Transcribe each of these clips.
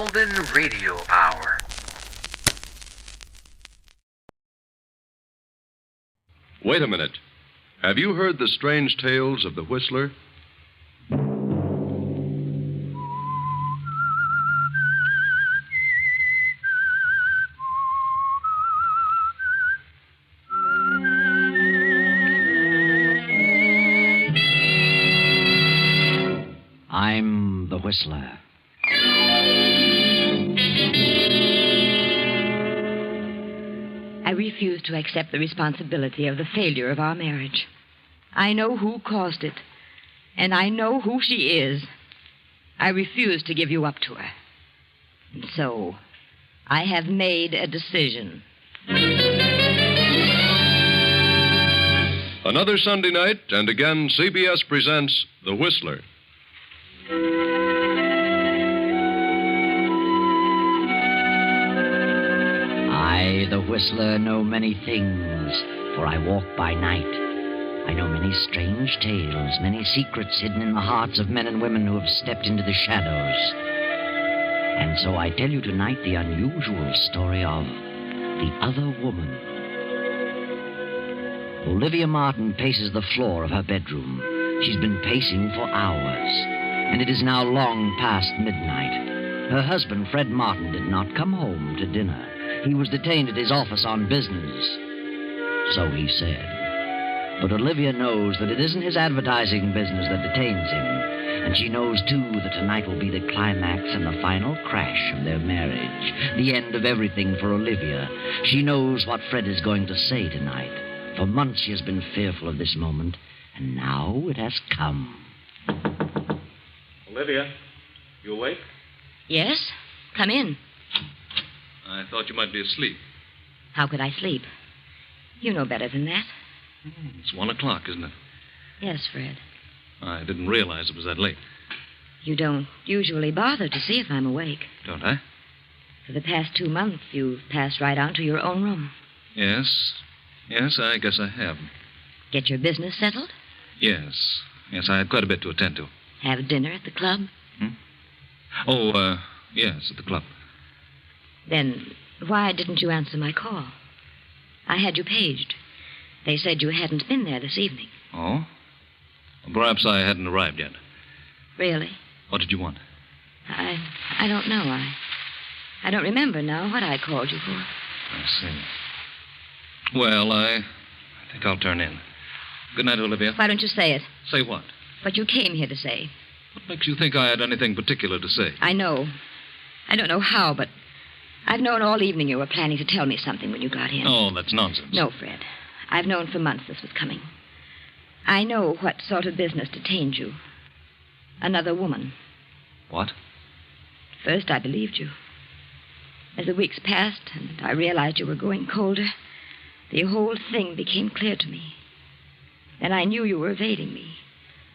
Golden Radio Hour. Wait a minute. Have you heard the strange tales of the Whistler? I'm the Whistler. I refuse to accept the responsibility of the failure of our marriage. I know who caused it, and I know who she is. I refuse to give you up to her. And so, I have made a decision. Another Sunday night, and again, CBS presents The Whistler. I, the Whistler, know many things, for I walk by night. I know many strange tales, many secrets hidden in the hearts of men and women who have stepped into the shadows. And so I tell you tonight the unusual story of the other woman. Olivia Martin paces the floor of her bedroom. She's been pacing for hours, and it is now long past midnight. Her husband, Fred Martin, did not come home to dinner. He was detained at his office on business. So he said. But Olivia knows that it isn't his advertising business that detains him. And she knows, too, that tonight will be the climax and the final crash of their marriage. The end of everything for Olivia. She knows what Fred is going to say tonight. For months she has been fearful of this moment, and now it has come. Olivia, you awake? Yes? Come in. I thought you might be asleep. How could I sleep? You know better than that. It's 1 o'clock, isn't it? Yes, Fred. I didn't realize it was that late. You don't usually bother to see if I'm awake. Don't I? For the past 2 months, you've passed right on to your own room. Yes. Yes, I guess I have. Get your business settled? Yes. Yes, I had quite a bit to attend to. Have dinner at the club? Oh, yes, at the club. Then why didn't you answer my call? I had you paged. They said you hadn't been there this evening. Oh? Well, perhaps I hadn't arrived yet. Really? What did you want? I don't know. I don't remember now what I called you for. I see. Well, I think I'll turn in. Good night, Olivia. Why don't you say it? Say what? What you came here to say. What makes you think I had anything particular to say? I know. I don't know how, but I've known all evening you were planning to tell me something when you got in. Oh, that's nonsense. No, Fred. I've known for months this was coming. I know what sort of business detained you. Another woman. What? First, I believed you. As the weeks passed and I realized you were growing colder, the whole thing became clear to me. Then I knew you were evading me,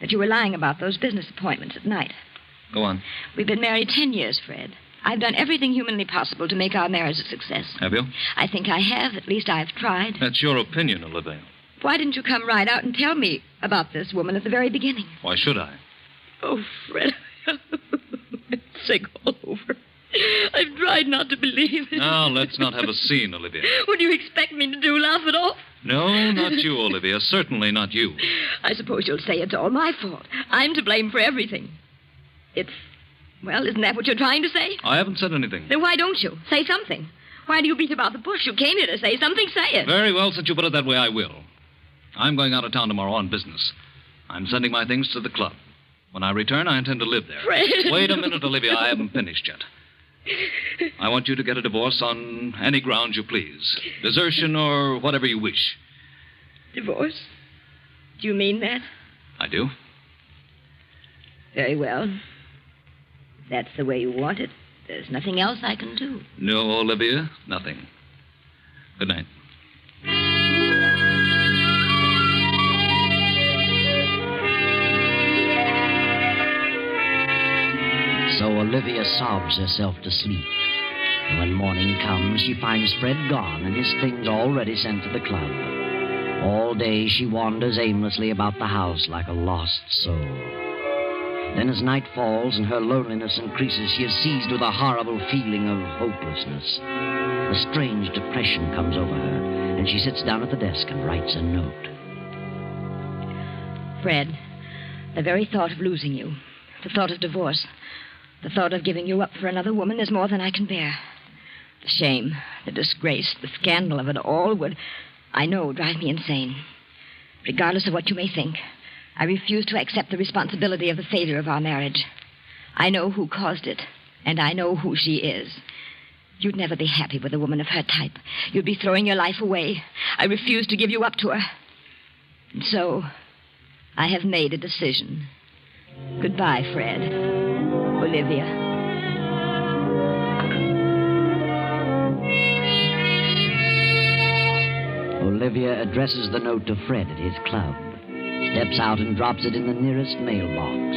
that you were lying about those business appointments at night. Go on. We've been married 10 years, Fred. I've done everything humanly possible to make our marriage a success. Have you? I think I have. At least I've tried. That's your opinion, Olivia. Why didn't you come right out and tell me about this woman at the very beginning? Why should I? Oh, Fred. I'm sick all over. I've tried not to believe it. Now, let's not have a scene, Olivia. What do you expect me to do, laugh it off? No, not you, Olivia. Certainly not you. I suppose you'll say it's all my fault. I'm to blame for everything. Well, isn't that what you're trying to say? I haven't said anything. Then why don't you? Say something. Why do you beat about the bush? You came here to say something, say it. Very well, since you put it that way, I will. I'm going out of town tomorrow on business. I'm sending my things to the club. When I return, I intend to live there. Fred. Wait a minute, Olivia. I haven't finished yet. I want you to get a divorce on any grounds you please. Desertion or whatever you wish. Divorce? Do you mean that? I do. Very well. If that's the way you want it, there's nothing else I can do. No, Olivia, nothing. Good night. So Olivia sobs herself to sleep. And when morning comes, she finds Fred gone and his things already sent to the club. All day she wanders aimlessly about the house like a lost soul. Then as night falls and her loneliness increases, she is seized with a horrible feeling of hopelessness. A strange depression comes over her, and she sits down at the desk and writes a note. Fred, the very thought of losing you, the thought of divorce, the thought of giving you up for another woman is more than I can bear. The shame, the disgrace, the scandal of it all would, I know, drive me insane. Regardless of what you may think, I refuse to accept the responsibility of the failure of our marriage. I know who caused it, and I know who she is. You'd never be happy with a woman of her type. You'd be throwing your life away. I refuse to give you up to her. And so, I have made a decision. Goodbye, Fred. Olivia. Olivia addresses the note to Fred at his club, steps out and drops it in the nearest mailbox.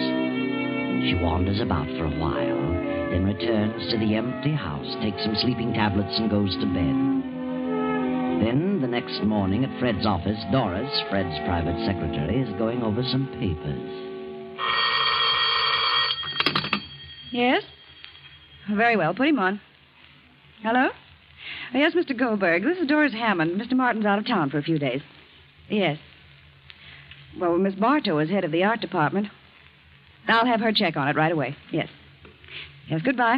She wanders about for a while, then returns to the empty house, takes some sleeping tablets, and goes to bed. Then, the next morning at Fred's office, Doris, Fred's private secretary, is going over some papers. Yes? Very well. Put him on. Hello? Yes, Mr. Goldberg. This is Doris Hammond. Mr. Martin's out of town for a few days. Yes. Well, Miss Bartow is head of the art department. I'll have her check on it right away. Yes. Yes, goodbye.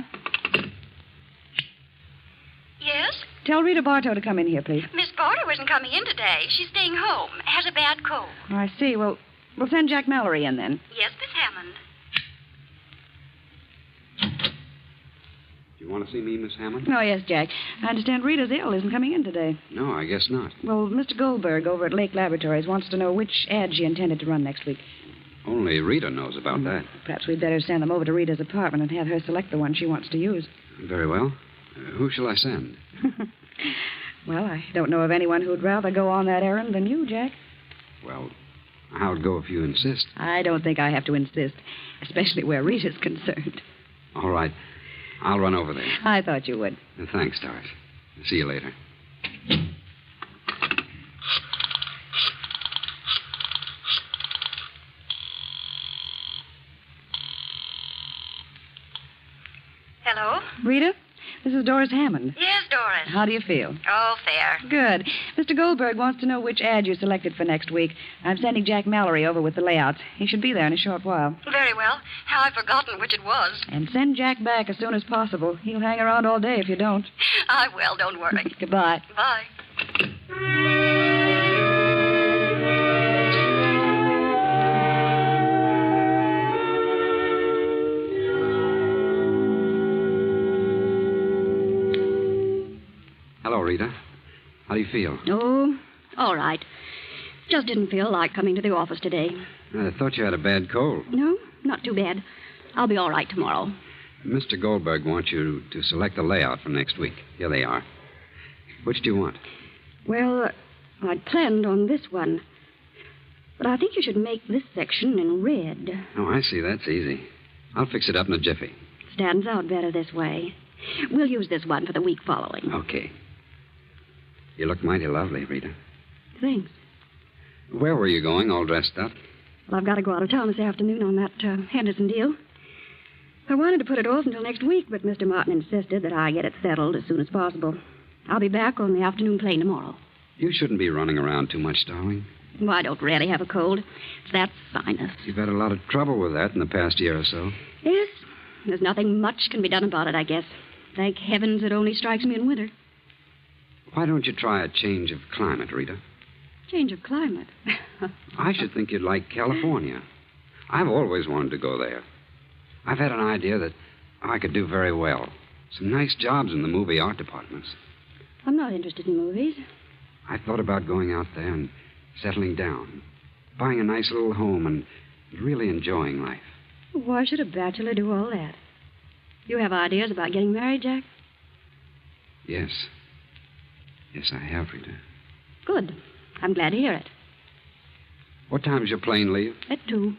Yes? Tell Rita Bartow to come in here, please. Miss Bartow isn't coming in today. She's staying home. Has a bad cold. Oh, I see. Well, we'll send Jack Mallory in then. Yes, Miss Hammond. You want to see me, Miss Hammond? Oh, yes, Jack. I understand Rita's ill, isn't coming in today. No, I guess not. Well, Mr. Goldberg over at Lake Laboratories wants to know which ad she intended to run next week. Only Rita knows about that. Perhaps we'd better send them over to Rita's apartment and have her select the one she wants to use. Very well. Who shall I send? Well, I don't know of anyone who'd rather go on that errand than you, Jack. Well, I'll go if you insist. I don't think I have to insist, especially where Rita's concerned. All right. I'll run over there. I thought you would. Thanks, Doris. See you later. Hello? Rita, this is Doris Hammond. Yes, Doris. How do you feel? Oh, fair. Good. Mr. Goldberg wants to know which ad you selected for next week. I'm sending Jack Mallory over with the layouts. He should be there in a short while. Very well. How I've forgotten which it was. And send Jack back as soon as possible. He'll hang around all day if you don't. I will, don't worry. Goodbye. Bye. Hello, Rita. How do you feel? Oh, all right. Just didn't feel like coming to the office today. I thought you had a bad cold. No, not too bad. I'll be all right tomorrow. Mr. Goldberg wants you to select the layout for next week. Here they are. Which do you want? Well, I'd planned on this one. But I think you should make this section in red. Oh, I see. That's easy. I'll fix it up in a jiffy. Stands out better this way. We'll use this one for the week following. Okay. You look mighty lovely, Rita. Thanks. Where were you going, all dressed up? Well, I've got to go out of town this afternoon on that Henderson deal. I wanted to put it off until next week, but Mr. Martin insisted that I get it settled as soon as possible. I'll be back on the afternoon plane tomorrow. You shouldn't be running around too much, darling. Well, I don't really have a cold. It's that sinus. You've had a lot of trouble with that in the past year or so. Yes. There's nothing much can be done about it, I guess. Thank heavens it only strikes me in winter. Why don't you try a change of climate, Rita? Change of climate. I should think you'd like California. I've always wanted to go there. I've had an idea that I could do very well. Some nice jobs in the movie art departments. I'm not interested in movies. I thought about going out there and settling down, buying a nice little home and really enjoying life. Why should a bachelor do all that? You have ideas about getting married, Jack? Yes. Yes, I have, Rita. Good. I'm glad to hear it. What time's your plane leave? At 2.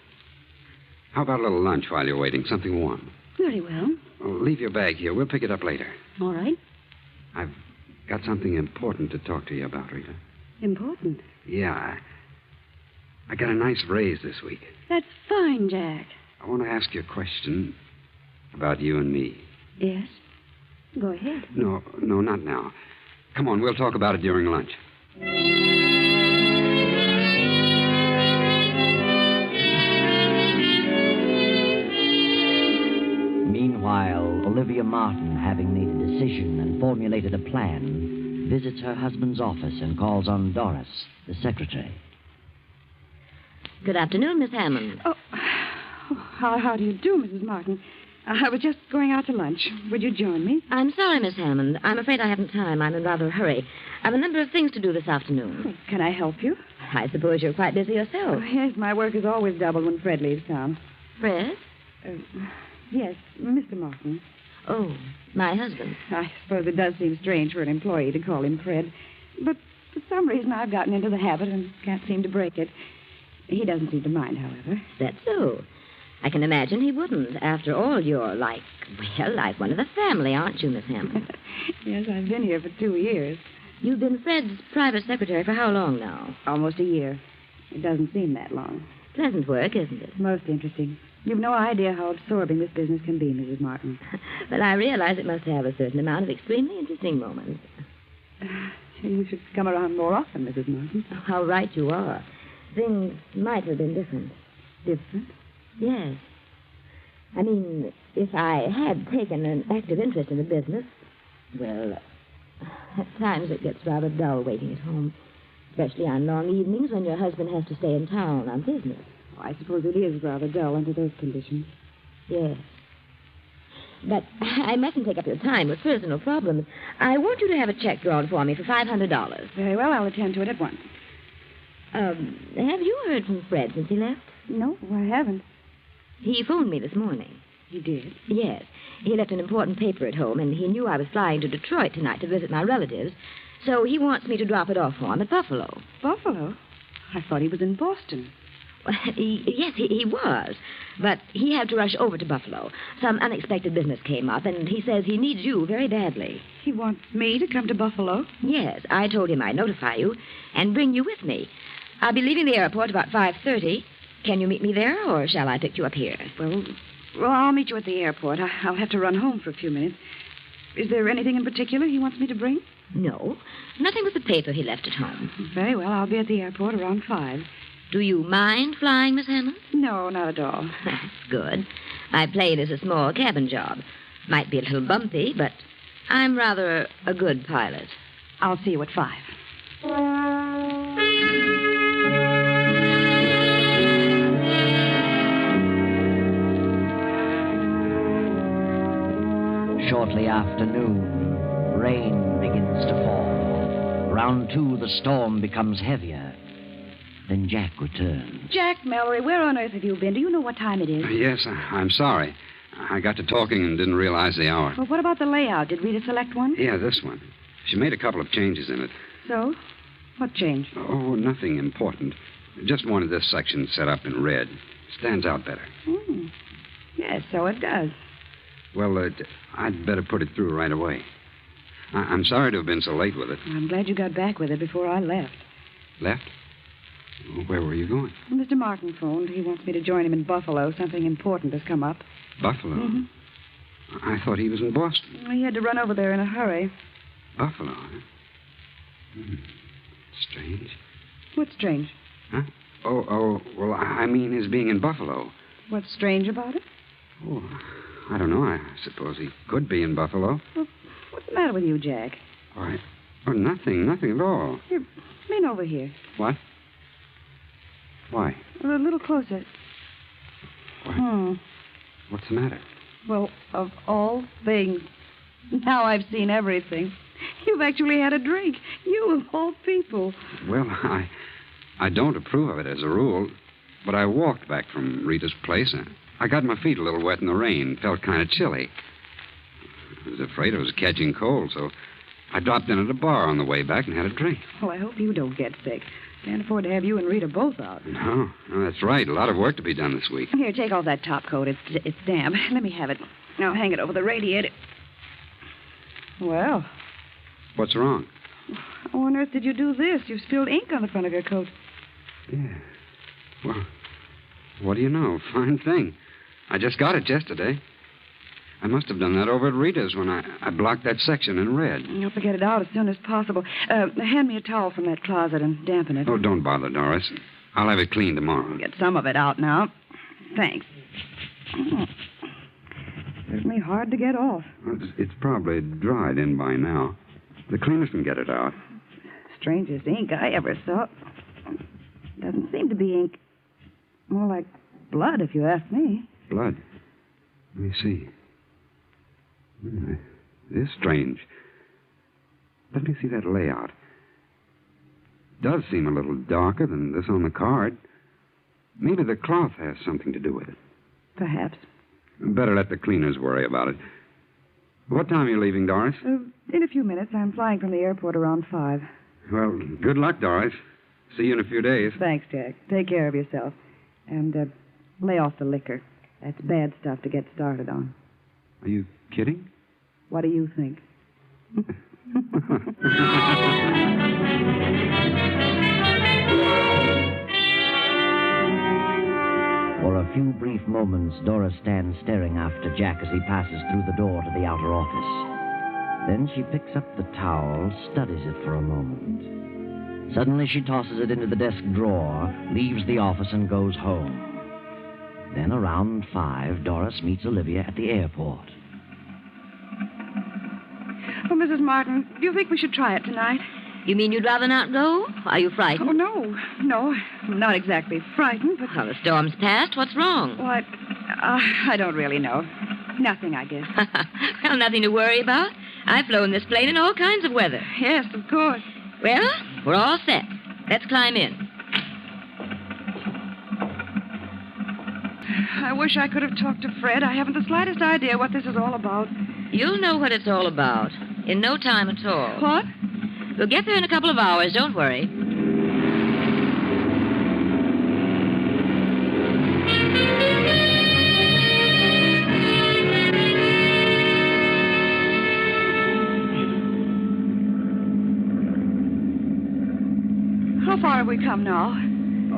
How about a little lunch while you're waiting? Something warm. Very well. Oh, leave your bag here. We'll pick it up later. All right. I've got something important to talk to you about, Rita. Important? Yeah. I got a nice raise this week. That's fine, Jack. I want to ask you a question about you and me. Yes? Go ahead. No, not now. Come on, we'll talk about it during lunch. Meanwhile, Olivia Martin, having made a decision and formulated a plan, visits her husband's office and calls on Doris, the secretary. Good afternoon, Miss Hammond. Oh, how do you do, Mrs. Martin? I was just going out to lunch. Would you join me? I'm sorry, Miss Hammond. I'm afraid I haven't time. I'm in rather a hurry. I've a number of things to do this afternoon. Oh, can I help you? I suppose you're quite busy yourself. Oh, yes, my work is always doubled when Fred leaves town. Fred? Yes, Mr. Martin. Oh, my husband. I suppose it does seem strange for an employee to call him Fred. But for some reason I've gotten into the habit and can't seem to break it. He doesn't seem to mind, however. That's so. I can imagine he wouldn't. After all, you're like one of the family, aren't you, Miss Hammond? Yes, I've been here for 2 years. You've been Fred's private secretary for how long now? Almost a year. It doesn't seem that long. Pleasant work, isn't it? Most interesting. You've no idea how absorbing this business can be, Mrs. Martin. But I realize it must have a certain amount of extremely interesting moments. You should come around more often, Mrs. Martin. Oh, how right you are. Things might have been different. Different? Yes. I mean, if I had taken an active interest in the business, well, at times it gets rather dull waiting at home, especially on long evenings when your husband has to stay in town on business. Oh, I suppose it is rather dull under those conditions. Yes. But I mustn't take up your time with personal problems. I want you to have a check drawn for me for $500. Very well, I'll attend to it at once. Have you heard from Fred since he left? No, I haven't. He phoned me this morning. He did? Yes. He left an important paper at home, and he knew I was flying to Detroit tonight to visit my relatives, so he wants me to drop it off for him at Buffalo. Buffalo? I thought he was in Boston. Well, yes, he was. But he had to rush over to Buffalo. Some unexpected business came up, and he says he needs you very badly. He wants me to come to Buffalo? Yes, I told him I'd notify you and bring you with me. I'll be leaving the airport about 5:30. Can you meet me there, or shall I pick you up here? Well, I'll meet you at the airport. I'll have to run home for a few minutes. Is there anything in particular he wants me to bring? No, nothing but the paper he left at home. Very well, I'll be at the airport around 5. Do you mind flying, Miss Hammond? No, not at all. That's good. My plane is a small cabin job. Might be a little bumpy, but I'm rather a good pilot. I'll see you at 5. Shortly after noon, rain begins to fall. Around 2, the storm becomes heavier. Then Jack returns. Jack Mallory, where on earth have you been? Do you know what time it is? Yes, I'm sorry. I got to talking and didn't realize the hour. Well, what about the layout? Did Rita select one? Yeah, this one. She made a couple of changes in it. So? What changed? Oh, nothing important. Just wanted this section set up in red. Stands out better. Yes, so it does. Well, I'd better put it through right away. I'm sorry to have been so late with it. I'm glad you got back with it before I left. Left? Where were you going? Mr. Martin phoned. He wants me to join him in Buffalo. Something important has come up. Buffalo? Mm-hmm. I thought he was in Boston. He had to run over there in a hurry. Buffalo, huh? Strange. What's strange? Huh? Oh, well, I mean his being in Buffalo. What's strange about it? Oh, I don't know. I suppose he could be in Buffalo. Well, what's the matter with you, Jack? Why? Oh, nothing at all. Here, lean over here. What? Why? A little closer. What? What's the matter? Well, of all things, now I've seen everything. You've actually had a drink. You, of all people. Well, I don't approve of it as a rule, but I walked back from Rita's place. I got my feet a little wet in the rain. Felt kind of chilly. I was afraid I was catching cold, so I dropped in at a bar on the way back and had a drink. Well, I hope you don't get sick. Can't afford to have you and Rita both out. No, that's right. A lot of work to be done this week. Here, take off that top coat. It's damp. Let me have it. I'll hang it over the radiator. Well. What's wrong? How on earth did you do this? You've spilled ink on the front of your coat. Yeah. Well, what do you know? Fine thing. I just got it yesterday. I must have done that over at Rita's when I blocked that section and read. You'll have to get it out as soon as possible. Hand me a towel from that closet and dampen it. Oh, don't bother, Doris. I'll have it cleaned tomorrow. Get some of it out now. Thanks. Certainly hard to get off. Well, it's probably dried in by now. The cleaners can get it out. Strangest ink I ever saw. Doesn't seem to be ink. More like blood, if you ask me. Blood? Let me see. It is strange. Let me see that layout. It does seem a little darker than this on the card. Maybe the cloth has something to do with it. Perhaps. Better let the cleaners worry about it. What time are you leaving, Doris? In a few minutes. I'm flying from the airport around 5. Well, good luck, Doris. See you in a few days. Thanks, Jack. Take care of yourself. And lay off the liquor. That's bad stuff to get started on. Are you kidding? What do you think? For a few brief moments, Doris stands staring after Jack as he passes through the door to the outer office. Then she picks up the towel, studies it for a moment. Suddenly she tosses it into the desk drawer, leaves the office, and goes home. Then around 5, Doris meets Olivia at the airport. Oh, Mrs. Martin, do you think we should try it tonight? You mean you'd rather not go? Are you frightened? Oh, no. No, I'm not exactly frightened, but... Well, the storm's passed. What's wrong? What? I don't really know. Nothing, I guess. Well, nothing to worry about. I've flown this plane in all kinds of weather. Yes, of course. Well, we're all set. Let's climb in. I wish I could have talked to Fred. I haven't the slightest idea what this is all about. You'll know what it's all about in no time at all. What? We'll get there in a couple of hours. Don't worry. How far have we come now?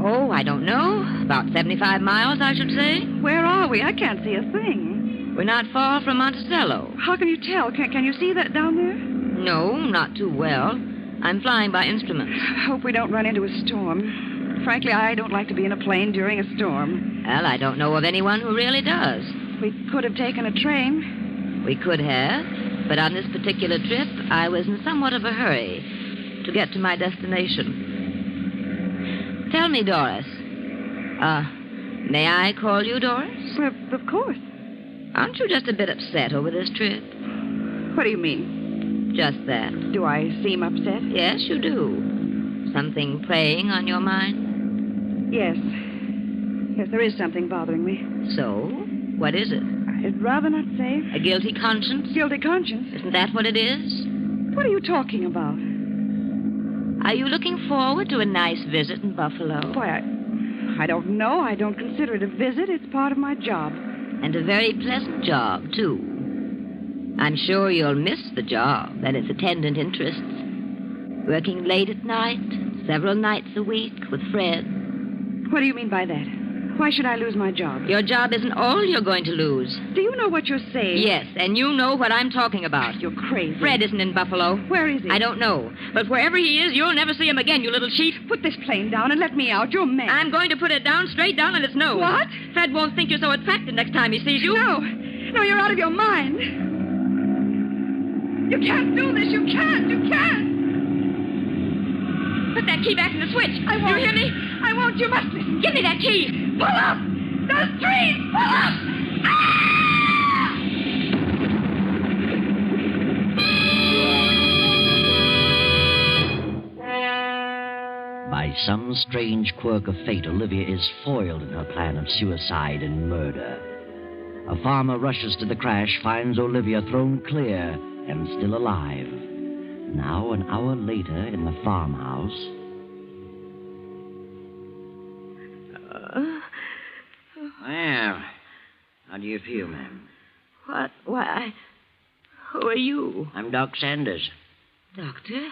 Oh, I don't know. About 75 miles, I should say. Where are we? I can't see a thing. We're not far from Monticello. How can you tell? Can you see that down there? No, not too well. I'm flying by instruments. I hope we don't run into a storm. Frankly, I don't like to be in a plane during a storm. Well, I don't know of anyone who really does. We could have taken a train. We could have, but on this particular trip, I was in somewhat of a hurry to get to my destination. Tell me, Doris. May I call you Doris? Well, of course. Aren't you just a bit upset over this trip? What do you mean? Just that. Do I seem upset? Yes, you do. Something preying on your mind? Yes. Yes, there is something bothering me. So? What is it? I'd rather not say. A guilty conscience? Guilty conscience? Isn't that what it is? What are you talking about? Are you looking forward to a nice visit in Buffalo? Why, I don't know. I don't consider it a visit. It's part of my job. And a very pleasant job, too. I'm sure you'll miss the job and its attendant interests. Working late at night, several nights a week with Fred. What do you mean by that? Why should I lose my job? Your job isn't all you're going to lose. Do you know what you're saying? Yes, and you know what I'm talking about. You're crazy. Fred isn't in Buffalo. Where is he? I don't know. But wherever he is, you'll never see him again, you little cheat. Put this plane down and let me out. You're mad. I'm going to put it down, straight down on its nose. What? Fred won't think you're so attractive next time he sees you. No. No, you're out of your mind. You can't do this. You can't. You can't. Put that key back in the switch. I won't. You hear me? I won't. You must listen. Give me that key. Pull up. Those trees. Pull up. Ah! By some strange quirk of fate, Olivia is foiled in her plan of suicide and murder. A farmer rushes to the crash, finds Olivia thrown clear and still alive. Now, an hour later, in the farmhouse. Well, how do you feel, ma'am? What? Why, who are you? I'm Doc Sanders. Doctor?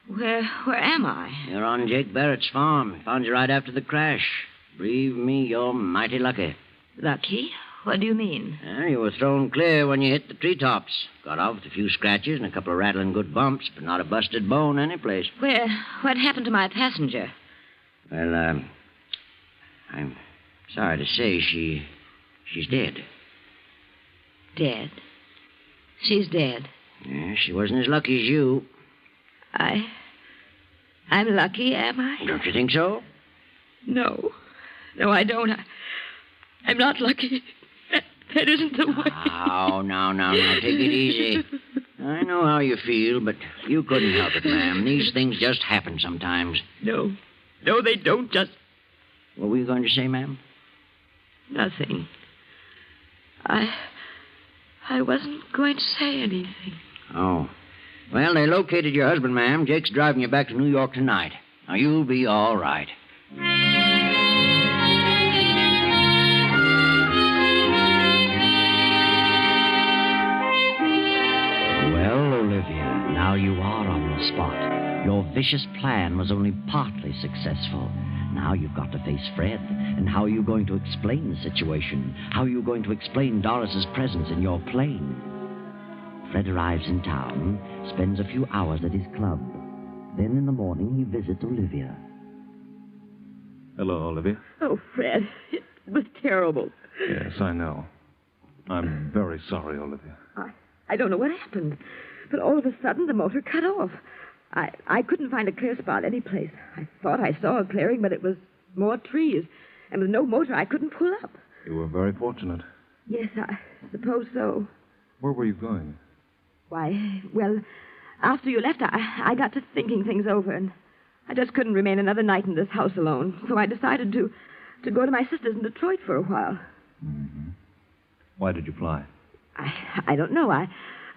Where am I? You're on Jake Barrett's farm. Found you right after the crash. Believe me, you're mighty lucky. Lucky? What do you mean? You were thrown clear when you hit the treetops. Got off with a few scratches and a couple of rattling good bumps, but not a busted bone anyplace. What happened to my passenger? Well, I'm sorry to say she's dead. Dead? She's dead. Yeah, she wasn't as lucky as you. I'm lucky, am I? Don't you think so? No. No, I don't. I'm not lucky. That isn't the way. Now, take it easy. I know how you feel, but you couldn't help it, ma'am. These things just happen sometimes. No, they don't just... What were you going to say, ma'am? Nothing. I wasn't going to say anything. Oh. Well, they located your husband, ma'am. Jake's driving you back to New York tonight. Now, you'll be all right. Well, Olivia, now you are on the spot. Your vicious plan was only partly successful. Now you've got to face Fred. And how are you going to explain the situation? How are you going to explain Doris's presence in your plane? Fred arrives in town, spends a few hours at his club. Then in the morning, he visits Olivia. Hello, Olivia. Oh, Fred, it was terrible. Yes, I know. I'm very sorry, Olivia. I don't know what happened, but all of a sudden the motor cut off. I couldn't find a clear spot anyplace. I thought I saw a clearing, but it was more trees. And with no motor, I couldn't pull up. You were very fortunate. Yes, I suppose so. Where were you going? Why, well, after you left, I got to thinking things over, and I just couldn't remain another night in this house alone. So I decided to go to my sister's in Detroit for a while. Mm-hmm. Why did you fly? I don't know. I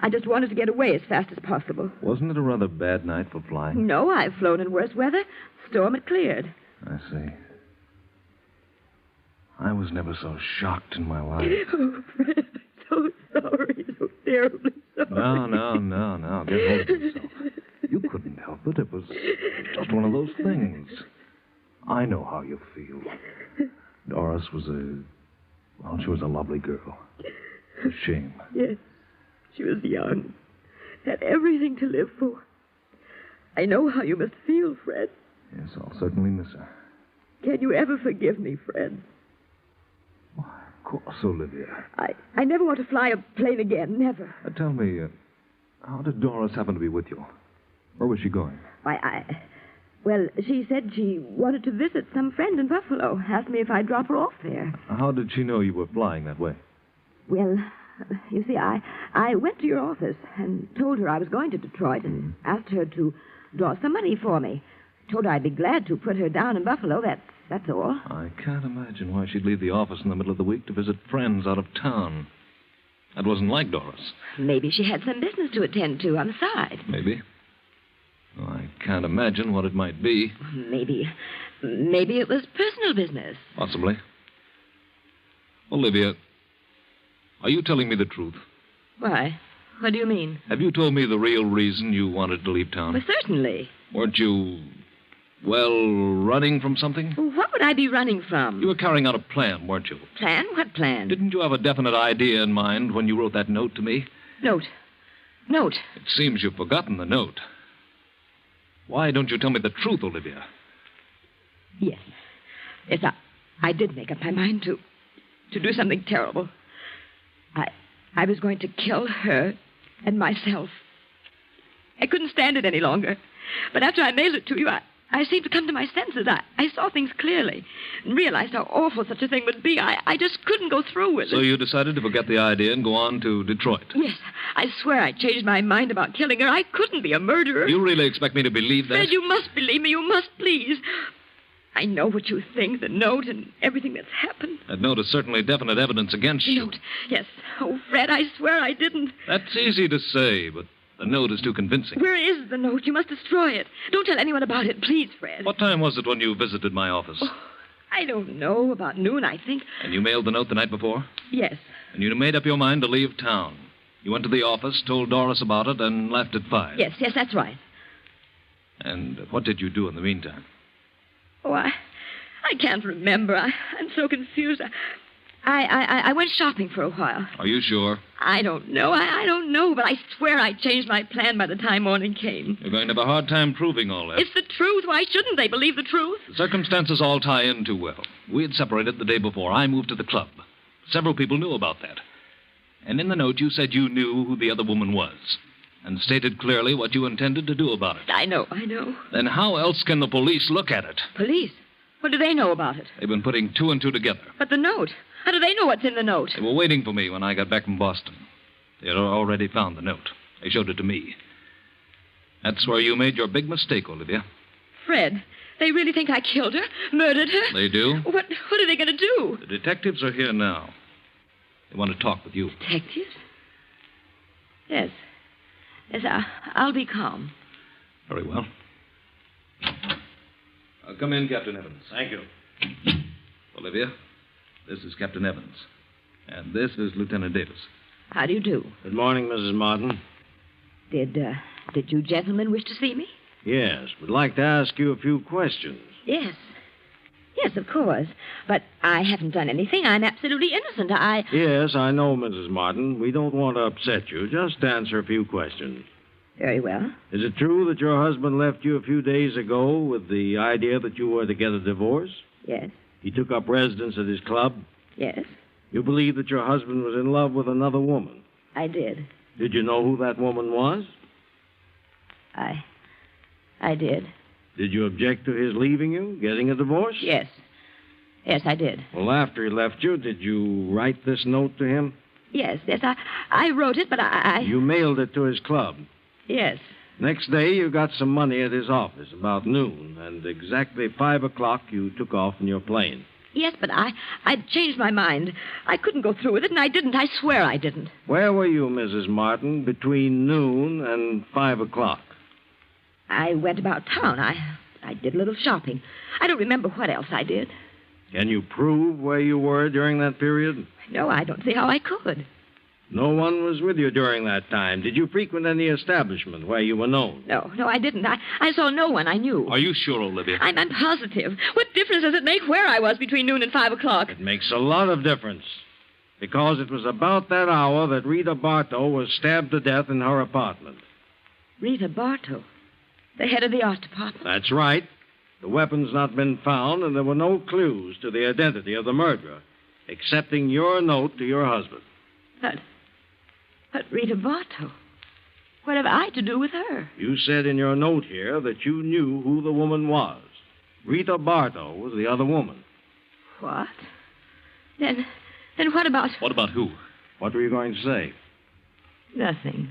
just wanted to get away as fast as possible. Wasn't it a rather bad night for flying? No, I've flown in worse weather. Storm had cleared. I see. I was never so shocked in my life. Oh, Fred, I'm so sorry. So terribly sorry. No. Get hold of yourself. You couldn't help it. It was just one of those things. I know how you feel. Doris was she was a lovely girl. A shame. Yes. She was young. Had everything to live for. I know how you must feel, Fred. Yes, I'll certainly miss her. Can you ever forgive me, Fred? Why, of course, Olivia. I never want to fly a plane again. Never. Tell me, how did Doris happen to be with you? Where was she going? Why, well, she said she wanted to visit some friend in Buffalo. Asked me if I'd drop her off there. How did she know you were flying that way? Well, you see, I went to your office and told her I was going to Detroit and asked her to draw some money for me. Told her I'd be glad to put her down in Buffalo. That's all. I can't imagine why she'd leave the office in the middle of the week to visit friends out of town. That wasn't like Doris. Maybe she had some business to attend to on the side. Maybe. Oh, I can't imagine what it might be. Maybe it was personal business. Possibly. Olivia, are you telling me the truth? Why? What do you mean? Have you told me the real reason you wanted to leave town? Well, certainly. Weren't you, running from something? Well, what would I be running from? You were carrying out a plan, weren't you? Plan? What plan? Didn't you have a definite idea in mind when you wrote that note to me? Note? It seems you've forgotten the note. Why don't you tell me the truth, Olivia? Yes, I did make up my mind to do something terrible. I was going to kill her and myself. I couldn't stand it any longer. But after I mailed it to you, I seemed to come to my senses. I saw things clearly and realized how awful such a thing would be. I just couldn't go through with it. So you decided to forget the idea and go on to Detroit? Yes. I swear I changed my mind about killing her. I couldn't be a murderer. You really expect me to believe that? Fred, you must believe me. You must, please. I know what you think, the note and everything that's happened. That note is certainly definite evidence against you. Note? Yes. Oh, Fred, I swear I didn't. That's easy to say, but the note is too convincing. Where is the note? You must destroy it. Don't tell anyone about it, please, Fred. What time was it when you visited my office? Oh, I don't know. About noon, I think. And you mailed the note the night before? Yes. And you made up your mind to leave town. You went to the office, told Doris about it, and left at 5. Yes, that's right. And what did you do in the meantime? Oh, I can't remember. I'm so confused. I went shopping for a while. Are you sure? I don't know. I don't know, but I swear I changed my plan by the time morning came. You're going to have a hard time proving all that. It's the truth. Why shouldn't they believe the truth? The circumstances all tie in too well. We had separated the day before. I moved to the club. Several people knew about that. And in the note, you said you knew who the other woman was and stated clearly what you intended to do about it. I know. Then how else can the police look at it? Police? What do they know about it? They've been putting two and two together. But the note. How do they know what's in the note? They were waiting for me when I got back from Boston. They had already found the note. They showed it to me. That's where you made your big mistake, Olivia. Fred, they really think I killed her, murdered her? They do. What are they going to do? The detectives are here now. They want to talk with you. Detectives? Yes. Yes, I'll be calm. Very well. Come in, Captain Evans. Thank you. Olivia, this is Captain Evans. And this is Lieutenant Davis. How do you do? Good morning, Mrs. Martin. Did you gentlemen wish to see me? Yes, would like to ask you a few questions. Yes. Yes, of course. But I haven't done anything. I'm absolutely innocent. Yes, I know, Mrs. Martin. We don't want to upset you. Just answer a few questions. Very well. Is it true that your husband left you a few days ago with the idea that you were to get a divorce? Yes. He took up residence at his club? Yes. You believe that your husband was in love with another woman? I did. Did you know who that woman was? I did. Did you object to his leaving you, getting a divorce? Yes. Yes, I did. Well, after he left you, did you write this note to him? Yes. I wrote it, but You mailed it to his club? Yes. Next day, you got some money at his office, about noon, and exactly 5 o'clock, you took off in your plane. Yes, but I'd changed my mind. I couldn't go through with it, and I didn't. I swear I didn't. Where were you, Mrs. Martin, between noon and 5 o'clock? I went about town. I did a little shopping. I don't remember what else I did. Can you prove where you were during that period? No, I don't see how I could. No one was with you during that time. Did you frequent any establishment where you were known? No, I didn't. I saw no one I knew. Are you sure, Olivia? I'm positive. What difference does it make where I was between noon and 5 o'clock? It makes a lot of difference. Because it was about that hour that Rita Bartow was stabbed to death in her apartment. Rita Bartow? The head of the art department? That's right. The weapon's not been found, and there were no clues to the identity of the murderer, excepting your note to your husband. But Rita Bartow, what have I to do with her? You said in your note here that you knew who the woman was. Rita Bartow was the other woman. What? Then what about... What about who? What were you going to say? Nothing.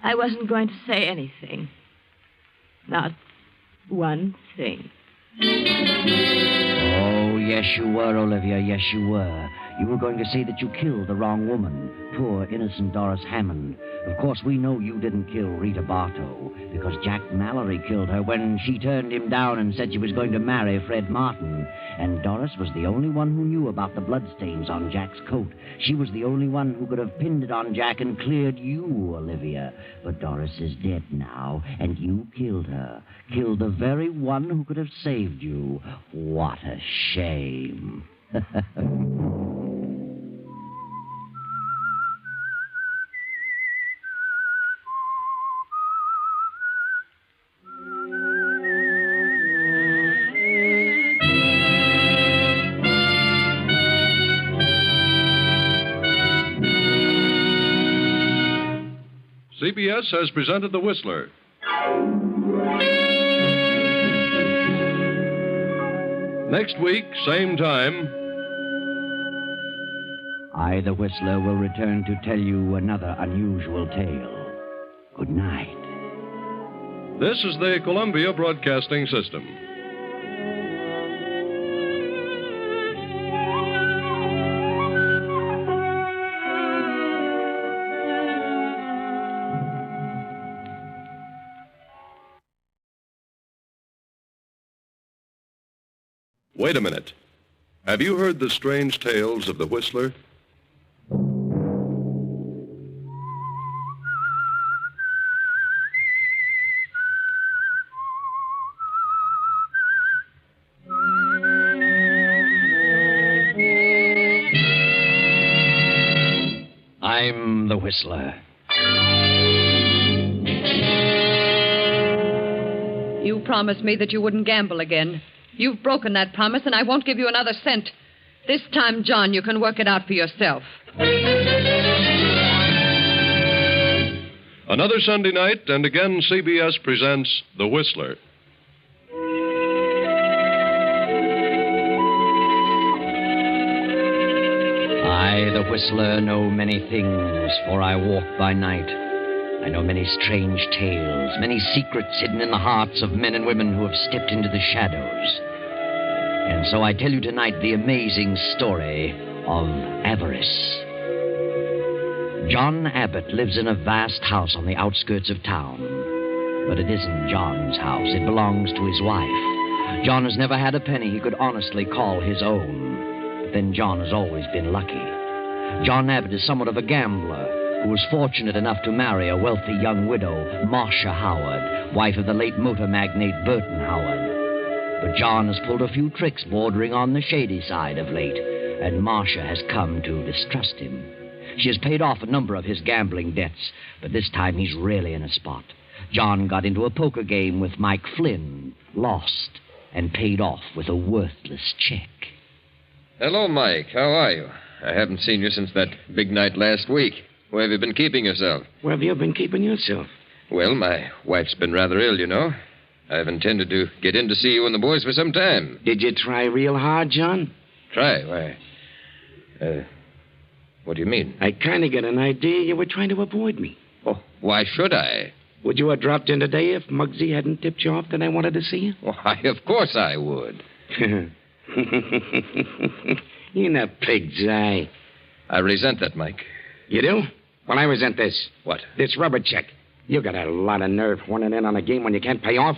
I wasn't going to say anything. Not one thing. Oh, yes, you were, Olivia. Yes, you were. You were going to say that you killed the wrong woman, poor, innocent Doris Hammond. Of course, we know you didn't kill Rita Bartow, because Jack Mallory killed her when she turned him down and said she was going to marry Fred Martin. And Doris was the only one who knew about the bloodstains on Jack's coat. She was the only one who could have pinned it on Jack and cleared you, Olivia. But Doris is dead now, and you killed her. Killed the very one who could have saved you. What a shame. CBS has presented The Whistler. Next week, same time. I, the Whistler, will return to tell you another unusual tale. Good night. This is the Columbia Broadcasting System. Wait a minute. Have you heard the strange tales of the Whistler? the Whistler. You promised me that you wouldn't gamble again. You've broken that promise, and I won't give you another cent. This time, John, you can work it out for yourself. Another Sunday night, and again CBS presents The Whistler. I, the Whistler, know many things, for I walk by night. I know many strange tales, many secrets hidden in the hearts of men and women who have stepped into the shadows. And so I tell you tonight the amazing story of avarice. John Abbott lives in a vast house on the outskirts of town. But it isn't John's house. It belongs to his wife. John has never had a penny he could honestly call his own. But then John has always been lucky. John Abbott is somewhat of a gambler who was fortunate enough to marry a wealthy young widow, Marcia Howard, wife of the late motor magnate Burton Howard. But John has pulled a few tricks bordering on the shady side of late, and Marcia has come to distrust him. She has paid off a number of his gambling debts, but this time he's really in a spot. John got into a poker game with Mike Flynn, lost, and paid off with a worthless check. Hello, Mike. How are you? I haven't seen you since that big night last week. Where have you been keeping yourself? Where have you been keeping yourself? Well, my wife's been rather ill, you know. I've intended to get in to see you and the boys for some time. Did you try real hard, John? Try? Why? What do you mean? I kind of get an idea you were trying to avoid me. Oh, why should I? Would you have dropped in today if Muggsy hadn't tipped you off that I wanted to see you? Why, of course I would. In a pig's eye. I resent that, Mike. You do? Well, I resent this. What? This rubber check. You got a lot of nerve horning in on a game when you can't pay off.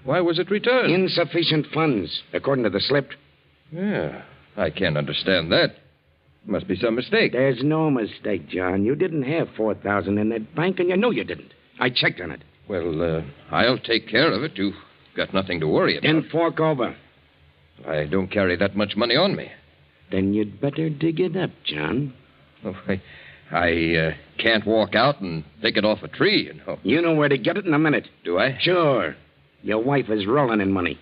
Why was it returned? Insufficient funds, according to the slip. Yeah, I can't understand that. Must be some mistake. There's no mistake, John. You didn't have $4,000 in that bank, and you know you didn't. I checked on it. Well, I'll take care of it. You've got nothing to worry about. Then fork over. I don't carry that much money on me. Then you'd better dig it up, John. Oh, I can't walk out and pick it off a tree, you know. You know where to get it in a minute. Do I? Sure. Your wife is rolling in money.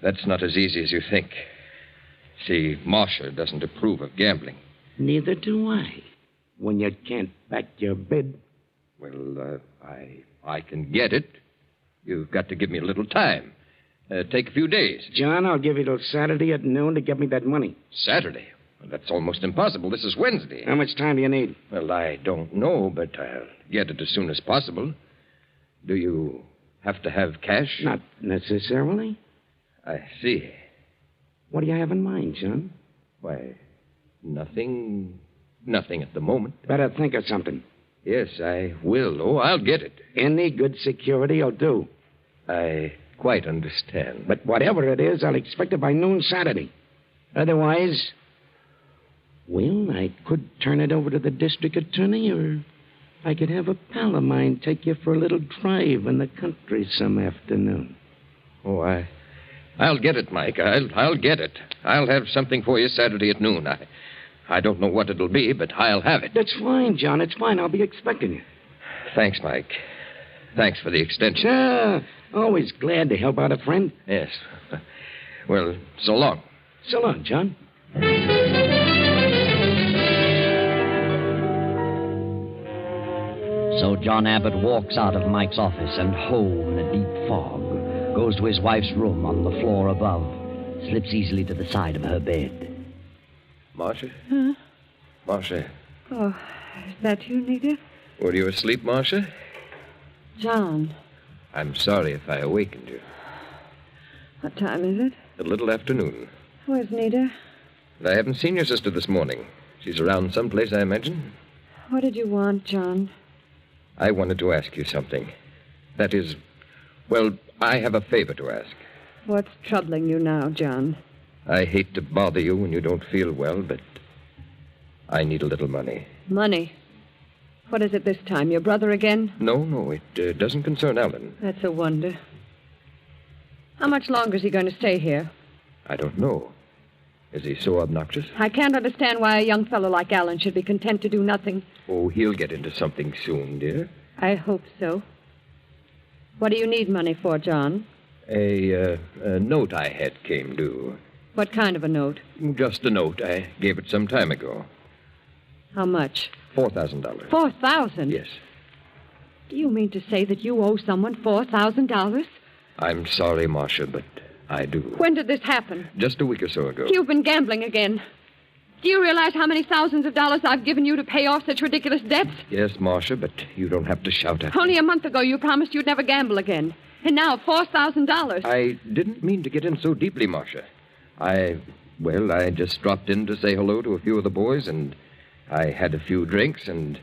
That's not as easy as you think. See, Marcia doesn't approve of gambling. Neither do I. When you can't back your bid. Well, I can get it. You've got to give me a little time. Take a few days. John, I'll give you till Saturday at noon to get me that money. Saturday? Well, that's almost impossible. This is Wednesday. How much time do you need? Well, I don't know, but I'll get it as soon as possible. Do you have to have cash? Not necessarily. I see. What do you have in mind, John? Why, nothing at the moment. Better think of something. Yes, I will. Oh, I'll get it. Any good security will do. I quite understand. But whatever it is, I'll expect it by noon Saturday. Otherwise, well, I could turn it over to the district attorney, or I could have a pal of mine take you for a little drive in the country some afternoon. Oh, I'll get it, Mike. I'll get it. I'll have something for you Saturday at noon. I don't know what it'll be, but I'll have it. That's fine, John. It's fine. I'll be expecting you. Thanks, Mike. Thanks for the extension. Sure. Always glad to help out a friend. Yes. Well, so long. So long, John. So John Abbott walks out of Mike's office and home in a deep fog. Goes to his wife's room on the floor above. Slips easily to the side of her bed. Marcia? Huh? Marcia. Oh, is that you, Nita? Were you asleep, Marcia? John. I'm sorry if I awakened you. What time is it? A little afternoon. Where's Nita? I haven't seen your sister this morning. She's around someplace, I imagine. What did you want, John? I wanted to ask you something. That is, well, I have a favor to ask. What's troubling you now, John? I hate to bother you when you don't feel well, but I need a little money. Money? What is it this time? Your brother again? No, it doesn't concern Alan. That's a wonder. How much longer is he going to stay here? I don't know. Is he so obnoxious? I can't understand why a young fellow like Alan should be content to do nothing. Oh, he'll get into something soon, dear. I hope so. What do you need money for, John? A note I had came due. What kind of a note? Just a note. I gave it some time ago. How much? $4,000. $4,000? Yes. Do you mean to say that you owe someone $4,000? I'm sorry, Marcia, but I do. When did this happen? Just a week or so ago. You've been gambling again. Do you realize how many thousands of dollars I've given you to pay off such ridiculous debts? Yes, Marcia, but you don't have to shout at me. Only a month ago you promised you'd never gamble again. And now $4,000. I didn't mean to get in so deeply, Marcia. I just dropped in to say hello to a few of the boys, and I had a few drinks, and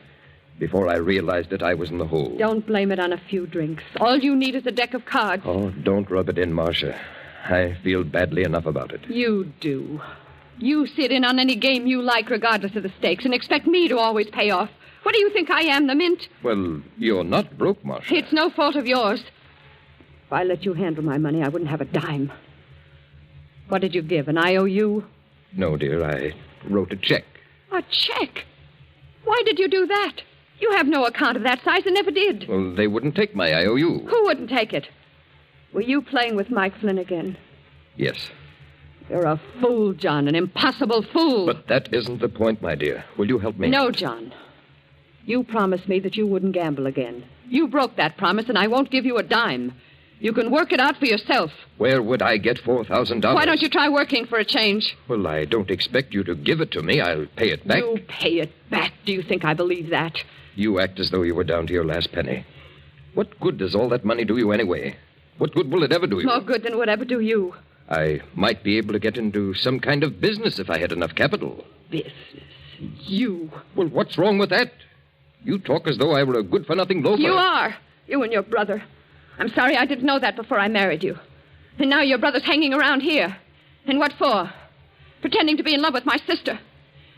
before I realized it, I was in the hole. Don't blame it on a few drinks. All you need is a deck of cards. Oh, don't rub it in, Marcia. I feel badly enough about it. You do. You sit in on any game you like, regardless of the stakes, and expect me to always pay off. What do you think I am, the mint? Well, you're not broke, Marcia. It's no fault of yours. If I let you handle my money, I wouldn't have a dime. What did you give, an IOU? No, dear, I wrote a check. A check? Why did you do that? You have no account of that size and never did. Well, they wouldn't take my IOU. Who wouldn't take it? Were you playing with Mike Flynn again? Yes. You're a fool, John, an impossible fool. But that isn't the point, my dear. Will you help me? No, John. You promised me that you wouldn't gamble again. You broke that promise, and I won't give you a dime. You can work it out for yourself. Where would I get $4,000? Why don't you try working for a change? Well, I don't expect you to give it to me. I'll pay it back. You pay it back? Do you think I believe that? You act as though you were down to your last penny. What good does all that money do you anyway? What good will it ever do you? More good than it would ever do you. I might be able to get into some kind of business if I had enough capital. Business? You? Well, what's wrong with that? You talk as though I were a good-for-nothing loafer. You are. You and your brother. I'm sorry I didn't know that before I married you. And now your brother's hanging around here. And what for? Pretending to be in love with my sister.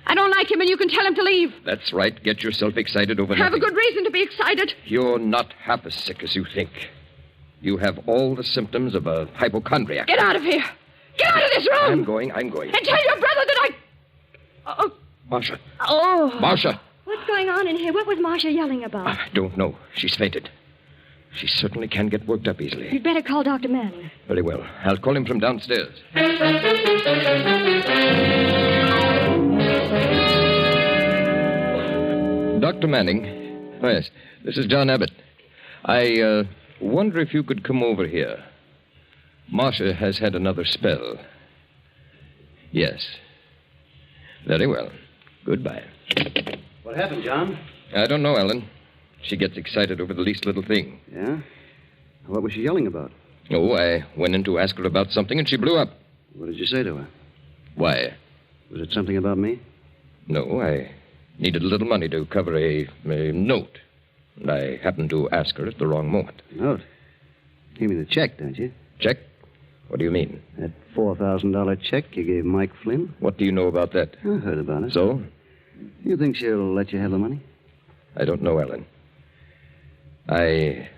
I don't like him, and you can tell him to leave. That's right. Get yourself excited over Have nothing. a good reason to be excited. You're not half as sick as you think. You have all the symptoms of a hypochondriac. Get out of here. Get out of this room. I'm going. And tell your brother that I... Marcia. Oh. Marcia. What's going on in here? What was Marcia yelling about? I don't know. She's fainted. She certainly can get worked up easily. You'd better call Dr. Manning. Very well. I'll call him from downstairs. Dr. Manning. Oh, yes. This is John Abbott. I wonder if you could come over here. Marcia has had another spell. Yes. Very well. Goodbye. What happened, John? I don't know, Ellen. She gets excited over the least little thing. Yeah? What was she yelling about? Oh, I went in to ask her about something, and she blew up. What did you say to her? Why? Was it something about me? No, I needed a little money to cover a note. And I happened to ask her at the wrong moment. Note? You mean the check, don't you? Check? What do you mean? That $4,000 check you gave Mike Flynn? What do you know about that? I heard about it. So? You think she'll let you have the money? I don't know, Ellen. I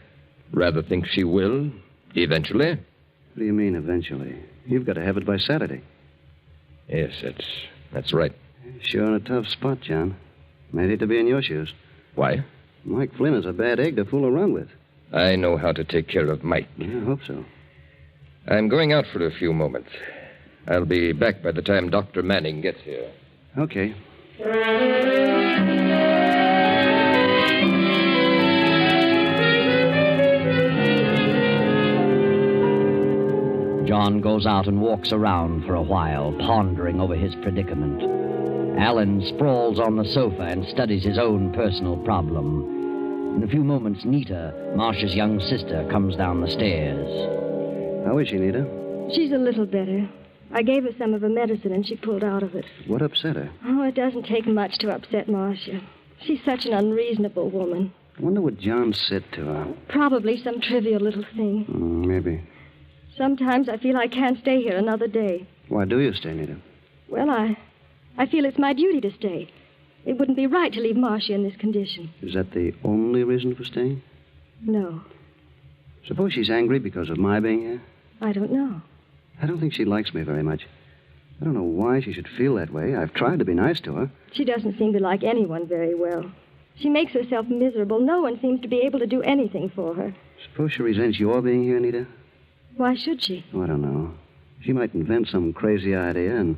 rather think she will, eventually. What do you mean, eventually? You've got to have it by Saturday. Yes, that's right. Sure in a tough spot, John. I'd hate to be in your shoes. Why? Mike Flynn is a bad egg to fool around with. I know how to take care of Mike. I hope so. I'm going out for a few moments. I'll be back by the time Dr. Manning gets here. Okay. John goes out and walks around for a while, pondering over his predicament. Alan sprawls on the sofa and studies his own personal problem. In a few moments, Nita, Marcia's young sister, comes down the stairs. How is she, Nita? She's a little better. I gave her some of her medicine, and she pulled out of it. What upset her? Oh, it doesn't take much to upset Marcia. She's such an unreasonable woman. I wonder what John said to her. Probably some trivial little thing. Maybe. Sometimes I feel I can't stay here another day. Why do you stay, Nita? Well, I feel it's my duty to stay. It wouldn't be right to leave Marcia in this condition. Is that the only reason for staying? No, Suppose she's angry because of my being here? I don't know. I don't think she likes me very much. I don't know why she should feel that way. I've tried to be nice to her. She doesn't seem to like anyone very well. She makes herself miserable. No one seems to be able to do anything for her. Suppose she resents your being here, Nita? Why should she? Oh, I don't know. She might invent some crazy idea and,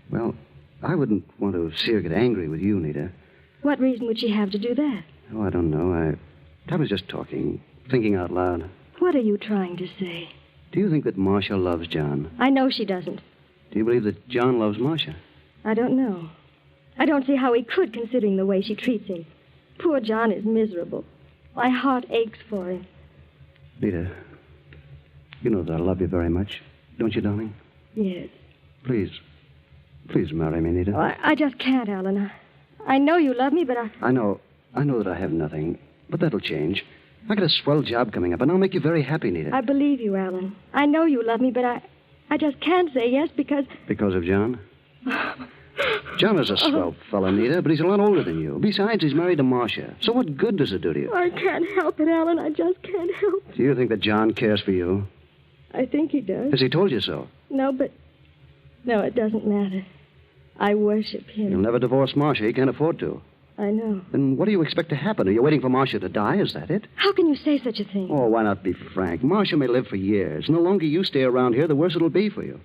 well, I wouldn't want to see her get angry with you, Nita. What reason would she have to do that? Oh, I don't know. I was just talking, thinking out loud. What are you trying to say? Do you think that Marcia loves John? I know she doesn't. Do you believe that John loves Marcia? I don't know. I don't see how he could, considering the way she treats him. Poor John is miserable. My heart aches for him. Nita, you know that I love you very much. Don't you, darling? Yes. Please marry me, Nita. Oh, I just can't, Alan. I know you love me, but I know that I have nothing, but that'll change. I got a swell job coming up, and I'll make you very happy, Nita. I believe you, Alan. I know you love me, but I just can't say yes because... Because of John? John is a swell fellow, Nita, but he's a lot older than you. Besides, he's married to Marcia. So what good does it do to you? I can't help it, Alan. I just can't help it. Do you think that John cares for you? I think he does. Has he told you so? No, it doesn't matter. I worship him. He'll never divorce Marcia. He can't afford to. I know. Then what do you expect to happen? Are you waiting for Marcia to die? Is that it? How can you say such a thing? Oh, why not be frank? Marcia may live for years, and the longer you stay around here, the worse it'll be for you.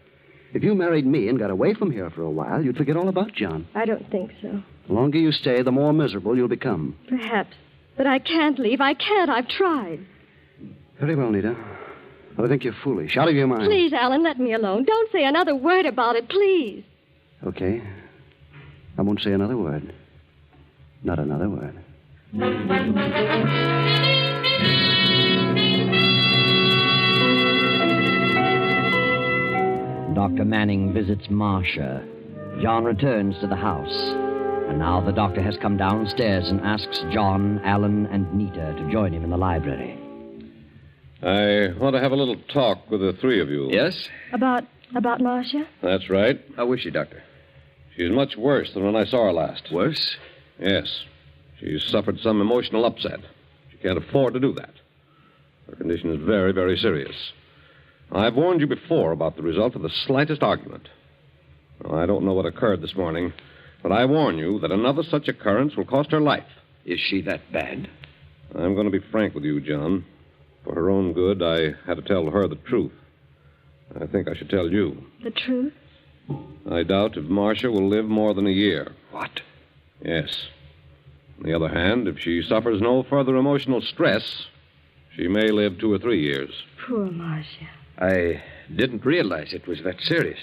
If you married me and got away from here for a while, you'd forget all about John. I don't think so. The longer you stay, the more miserable you'll become. Perhaps. But I can't leave. I can't. I've tried. Very well, Nita. But I think you're foolish. Out of your mind. Please, Alan, let me alone. Don't say another word about it, please. Okay. I won't say another word. Not another word. Dr. Manning visits Marcia. John returns to the house. And now the doctor has come downstairs and asks John, Alan, and Nita to join him in the library. I want to have a little talk with the three of you. Yes? About Marcia? That's right. How is she, Doctor? She's much worse than when I saw her last. Worse? Yes. She's suffered some emotional upset. She can't afford to do that. Her condition is very, very serious. I've warned you before about the result of the slightest argument. Well, I don't know what occurred this morning, but I warn you that another such occurrence will cost her life. Is she that bad? I'm going to be frank with you, John. For her own good, I had to tell her the truth. I think I should tell you. The truth? I doubt if Marcia will live more than a year. What? Yes. On the other hand, if she suffers no further emotional stress, she may live 2 or 3 years. Poor Marcia. I didn't realize it was that serious.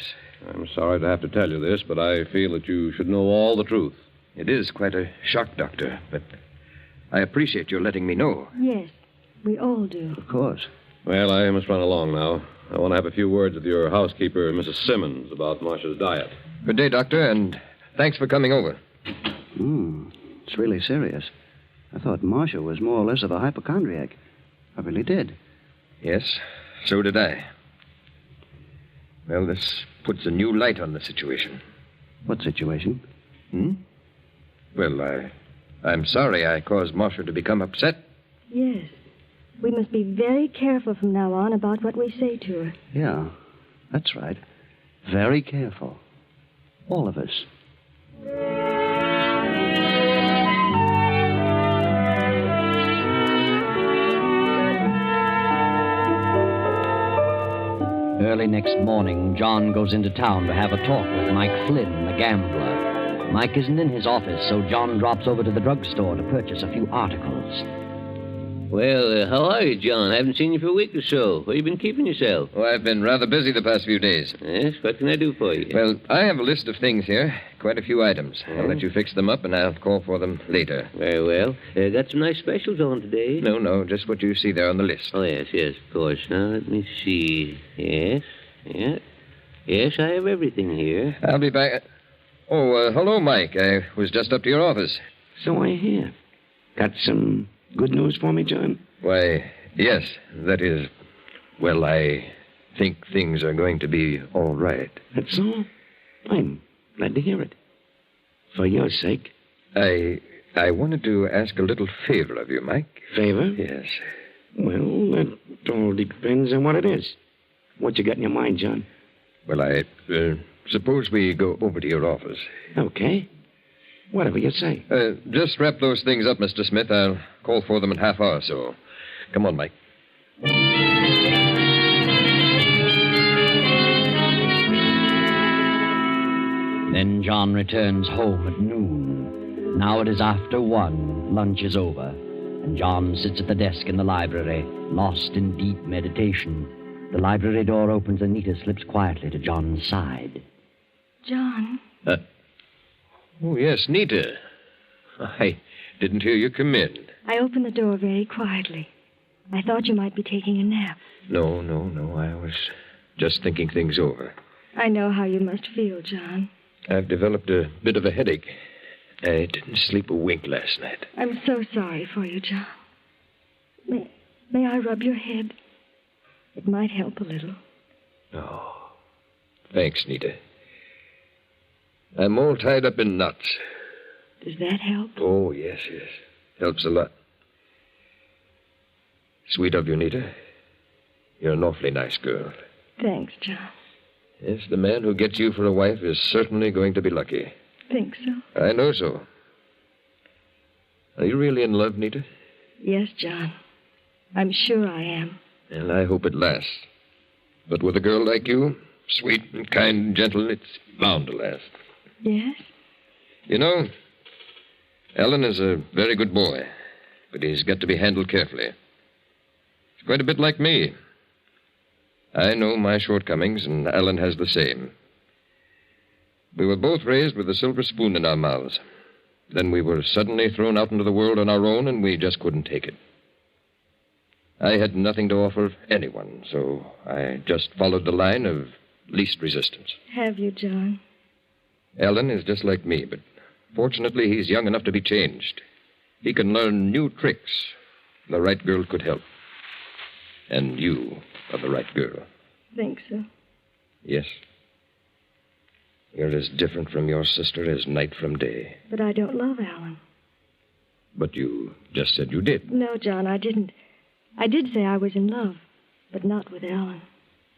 I'm sorry to have to tell you this, but I feel that you should know all the truth. It is quite a shock, Doctor, but I appreciate your letting me know. Yes, we all do. Of course. Well, I must run along now. I want to have a few words with your housekeeper, Mrs. Simmons, about Marcia's diet. Good day, Doctor, and thanks for coming over. It's really serious. I thought Marcia was more or less of a hypochondriac. I really did. Yes, so did I. Well, this puts a new light on the situation. What situation? Well, I'm sorry I caused Marcia to become upset. Yes. We must be very careful from now on about what we say to her. Yeah, that's right. Very careful. All of us. Early next morning, John goes into town to have a talk with Mike Flynn, the gambler. Mike isn't in his office, so John drops over to the drugstore to purchase a few articles. Well, how are you, John? I haven't seen you for a week or so. Where you been keeping yourself? Oh, I've been rather busy the past few days. Yes? What can I do for you? Well, I have a list of things here. Quite a few items. I'll let you fix them up, and I'll call for them later. Very well. Got some nice specials on today. No, just what you see there on the list. Oh, yes, of course. Now, let me see. Yes, Yes, I have everything here. I'll be back. Oh, hello, Mike. I was just up to your office. So I hear. Got some good news for me, John? Why, yes. That is, well, I think things are going to be all right. That's all? I'm glad to hear it. For your sake. I wanted to ask a little favor of you, Mike. Favor? Yes. Well, that all depends on what it is. What you got in your mind, John? Well, suppose we go over to your office. Okay. Whatever you say. Just wrap those things up, Mr. Smith. I'll call for them in half hour or so. Come on, Mike. Then John returns home at noon. Now it is after 1. Lunch is over, and John sits at the desk in the library, lost in deep meditation. The library door opens and Nita slips quietly to John's side. John. Oh, yes, Nita. I didn't hear you come in. I opened the door very quietly. I thought you might be taking a nap. No. I was just thinking things over. I know how you must feel, John. I've developed a bit of a headache. I didn't sleep a wink last night. I'm so sorry for you, John. May I rub your head? It might help a little. Oh, thanks, Nita. I'm all tied up in knots. Does that help? Oh, yes. Helps a lot. Sweet of you, Nita. You're an awfully nice girl. Thanks, John. Yes, the man who gets you for a wife is certainly going to be lucky. Think so? I know so. Are you really in love, Nita? Yes, John. I'm sure I am. And I hope it lasts. But with a girl like you, sweet and kind and gentle, it's bound to last. Yes? You know, Alan is a very good boy, but he's got to be handled carefully. He's quite a bit like me. I know my shortcomings, and Alan has the same. We were both raised with a silver spoon in our mouths. Then we were suddenly thrown out into the world on our own, and we just couldn't take it. I had nothing to offer anyone, so I just followed the line of least resistance. Have you, John? Alan is just like me, but fortunately he's young enough to be changed. He can learn new tricks. The right girl could help. And you are the right girl. Think so? Yes. You're as different from your sister as night from day. But I don't love Alan. But you just said you did. No, John, I didn't. I did say I was in love, but not with Alan.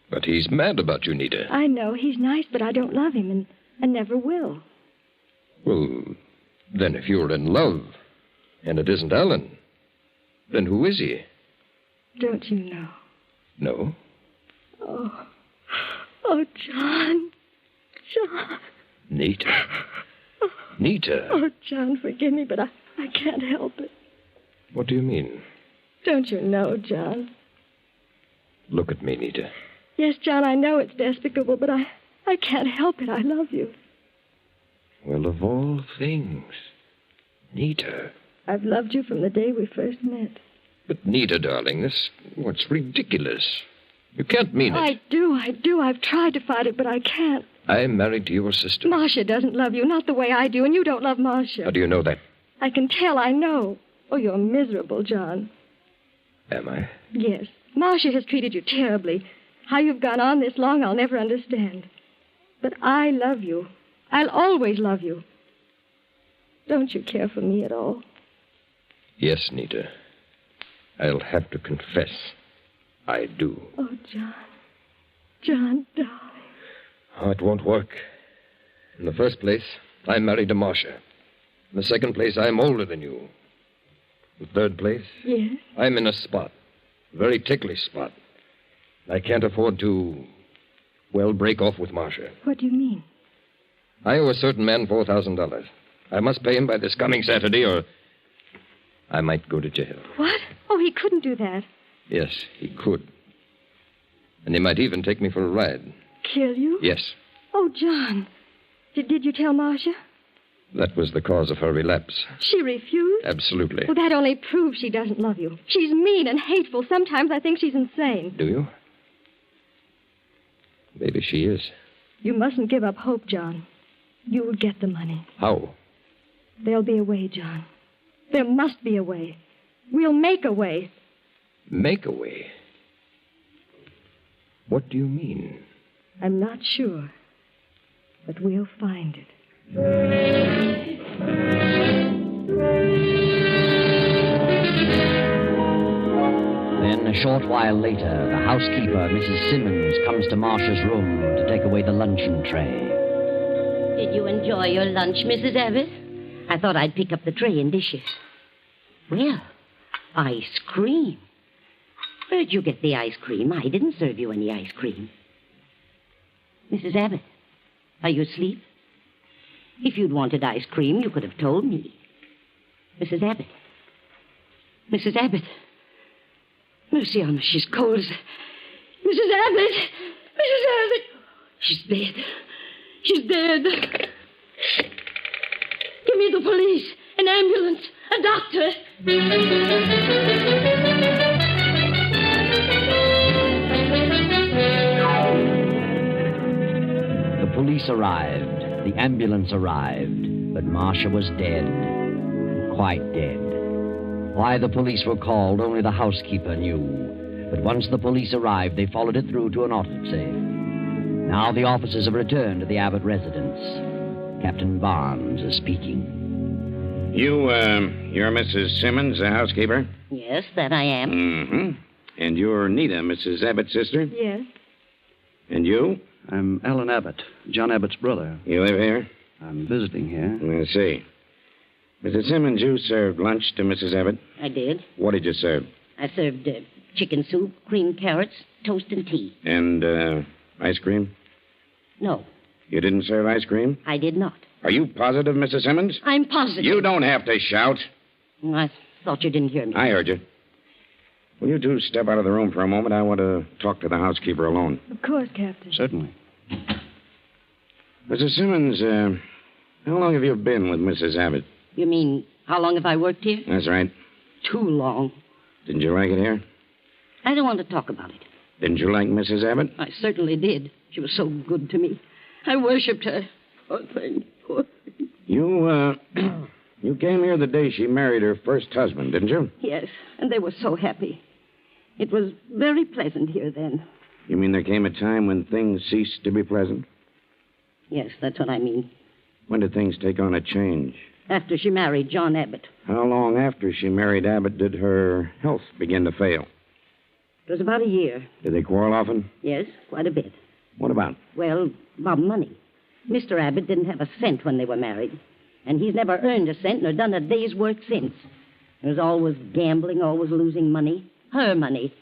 But he's mad about you, Nita. I know. He's nice, but I don't love him, and never will. Well, then if you're in love, and it isn't Alan, then who is he? Don't you know? No. Oh, John. John. Nita. Nita. Oh, John, forgive me, but I can't help it. What do you mean? Don't you know, John? Look at me, Nita. Yes, John, I know it's despicable, but I can't help it. I love you. Well, of all things. Nita. I've loved you from the day we first met. But, Nita, darling, what's ridiculous. You can't mean it. I do. I've tried to fight it, but I can't. I'm married to your sister. Marcia doesn't love you, not the way I do, and you don't love Marcia. How do you know that? I can tell, I know. Oh, you're miserable, John. Am I? Yes. Marcia has treated you terribly. How you've gone on this long, I'll never understand. But I love you. I'll always love you. Don't you care for me at all? Yes, Nita. I'll have to confess. I do. Oh, John. John, darling. Oh, it won't work. In the first place, I'm married to Marcia. In the second place, I'm older than you. In the third place, yes? I'm in a spot. A very ticklish spot. I can't afford to, break off with Marcia. What do you mean? I owe a certain man $4,000. I must pay him by this coming Saturday, or I might go to jail. What? Oh, he couldn't do that. Yes, he could. And he might even take me for a ride. Kill you? Yes. Oh, John. Did you tell Marcia? That was the cause of her relapse. She refused? Absolutely. Well, that only proves she doesn't love you. She's mean and hateful. Sometimes I think she's insane. Do you? Maybe she is. You mustn't give up hope, John. You will get the money. How? There'll be a way, John. There must be a way. We'll make a way. Make a way? What do you mean? I'm not sure, but we'll find it. Then, a short while later, the housekeeper, Mrs. Simmons, comes to Marcia's room to take away the luncheon tray. Did you enjoy your lunch, Mrs. Abbott? I thought I'd pick up the tray and dishes. Well, ice cream. Where'd you get the ice cream? I didn't serve you any ice cream. Mrs. Abbott, are you asleep? If you'd wanted ice cream, you could have told me. Mrs. Abbott. Mrs. Abbott. Mercy on me, she's cold as... Mrs. Abbott! Mrs. Abbott! She's dead. She's dead. Give me the police, an ambulance, a doctor. The police arrived. The ambulance arrived. But Marcia was dead. Quite dead. Why the police were called, only the housekeeper knew. But once the police arrived, they followed it through to an autopsy. Now the officers have returned to the Abbott residence. Captain Barnes is speaking. You're Mrs. Simmons, the housekeeper? Yes, that I am. Mm-hmm. And you're Nita, Mrs. Abbott's sister? Yes. And you? I'm Alan Abbott, John Abbott's brother. You live here? I'm visiting here. I see. Mrs. Simmons, you served lunch to Mrs. Abbott? I did. What did you serve? I served chicken soup, creamed carrots, toast, and tea. And, ice cream? No, You didn't serve ice cream? I did not. Are you positive, Mrs. Simmons? I'm positive. You don't have to shout. I thought you didn't hear me. I heard you. Will you two step out of the room for a moment? I want to talk to the housekeeper alone. Of course, Captain. Certainly. Mrs. Simmons, how long have you been with Mrs. Abbott? You mean, how long have I worked here? That's right. Too long. Didn't you like it here? I don't want to talk about it. Didn't you like Mrs. Abbott? I certainly did. She was so good to me. I worshipped her. Poor thing. Poor thing. You came here the day she married her first husband, didn't you? Yes, and they were so happy. It was very pleasant here then. You mean there came a time when things ceased to be pleasant? Yes, that's what I mean. When did things take on a change? After she married John Abbott. How long after she married Abbott did her health begin to fail? It was about a year. Did they quarrel often? Yes, quite a bit. What about? Well, about money. Mr. Abbott didn't have a cent when they were married. And he's never earned a cent nor done a day's work since. He was always gambling, always losing money. Her money.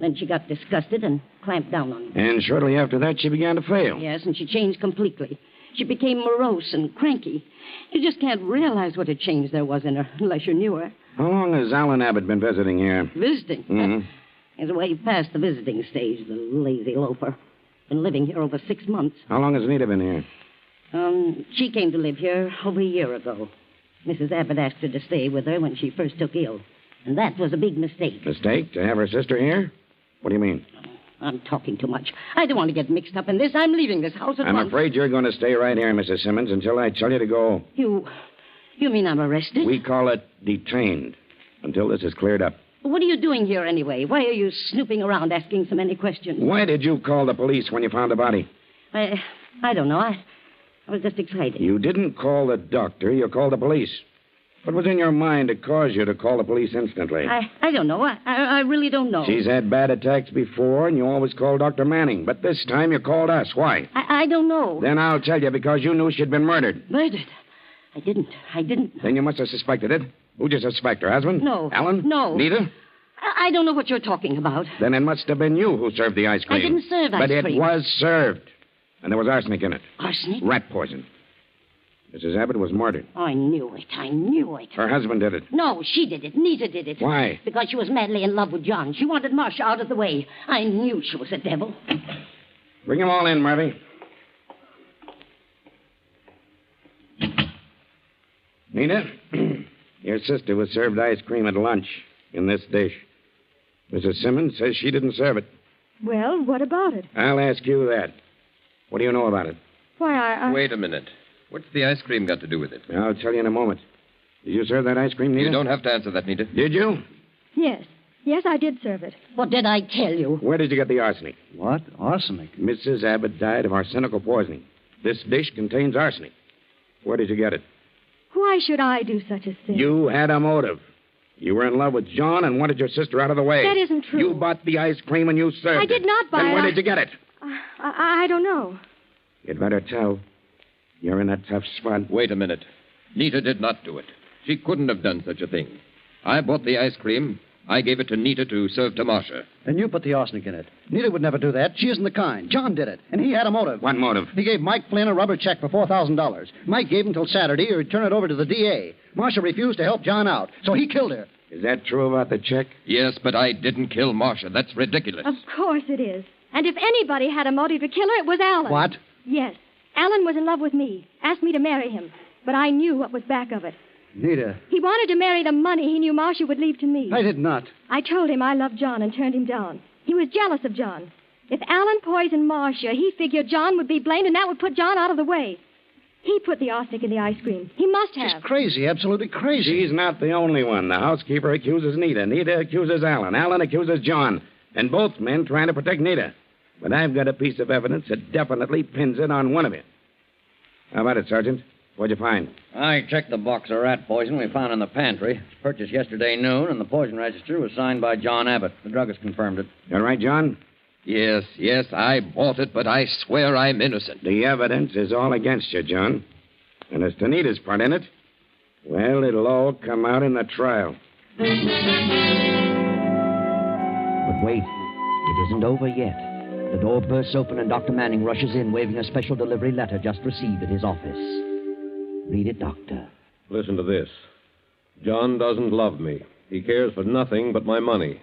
Then she got disgusted and clamped down on him. And shortly after that, she began to fail. Yes, and she changed completely. She became morose and cranky. You just can't realize what a change there was in her unless you knew her. How long has Alan Abbott been visiting here? Visiting? Mm-hmm. He's way past the visiting stage, the lazy loafer. Been living here over 6 months. How long has Nita been here? She came to live here over a year ago. Mrs. Abbott asked her to stay with her when she first took ill. And that was a big mistake. Mistake? To have her sister here? What do you mean? I'm talking too much. I don't want to get mixed up in this. I'm leaving this house at I'm once. afraid you're going to stay right here, Mrs. Simmons, until I tell you to go. You mean I'm arrested? We call it detained, until this is cleared up. What are you doing here anyway? Why are you snooping around asking so many questions? Why did you call the police when you found the body? I don't know. I was just excited. You didn't call the doctor. You called the police. What was in your mind to cause you to call the police instantly? I don't know. I really don't know. She's had bad attacks before, and you always called Dr. Manning. But this time you called us. Why? I don't know. Then I'll tell you, because you knew she'd been murdered. Murdered? I didn't. Then you must have suspected it. Who'd you suspect, her husband? No. Alan? No. Nita? I don't know what you're talking about. Then it must have been you who served the ice cream. I didn't serve ice cream. But it was served. And there was arsenic in it. Arsenic? Rat poison. Mrs. Abbott was murdered. I knew it. Her husband did it. No, she did it. Nita did it. Why? Because she was madly in love with John. She wanted Marcia out of the way. I knew she was a devil. Bring them all in, Murphy. Nina, your sister was served ice cream at lunch in this dish. Mrs. Simmons says she didn't serve it. Well, what about it? I'll ask you that. What do you know about it? Why, I... Wait a minute. What's the ice cream got to do with it? I'll tell you in a moment. Did you serve that ice cream, Nita? You don't have to answer that, Nita. Did you? Yes. Yes, I did serve it. What did I tell you? Where did you get the arsenic? What? Arsenic? Mrs. Abbott died of arsenical poisoning. This dish contains arsenic. Where did you get it? Why should I do such a thing? You had a motive. You were in love with John and wanted your sister out of the way. That isn't true. You bought the ice cream and you served it. I did not buy it. Then where did you get it? I don't know. You'd better tell. You're in a tough spot. Wait a minute. Nita did not do it. She couldn't have done such a thing. I bought the ice cream. I gave it to Nita to serve to Marcia. And you put the arsenic in it. Nita would never do that. She isn't the kind. John did it, and he had a motive. What motive? He gave Mike Flynn a rubber check for $4,000. Mike gave him till Saturday or he'd turn it over to the DA. Marcia refused to help John out, so he killed her. Is that true about the check? Yes, but I didn't kill Marcia. That's ridiculous. Of course it is. And if anybody had a motive to kill her, it was Alan. What? Yes. Alan was in love with me, asked me to marry him. But I knew what was back of it. Nita. He wanted to marry the money he knew Marcia would leave to me. I did not. I told him I loved John and turned him down. He was jealous of John. If Alan poisoned Marcia, he figured John would be blamed, and that would put John out of the way. He put the arsenic in the ice cream. He must have. She's crazy, absolutely crazy. She's not the only one. The housekeeper accuses Nita. Nita accuses Alan. Alan accuses John. And both men trying to protect Nita. But I've got a piece of evidence that definitely pins it on one of you. How about it, Sergeant? What'd you find? I checked the box of rat poison we found in the pantry. It was purchased yesterday noon, and the poison register was signed by John Abbott. The druggist confirmed it. You all right, John? Yes, I bought it, but I swear I'm innocent. The evidence is all against you, John. And as to Nita's part in it, well, it'll all come out in the trial. But wait, it isn't over yet. The door bursts open and Dr. Manning rushes in, waving a special delivery letter just received at his office. Read it, Doctor. Listen to this. John doesn't love me. He cares for nothing but my money.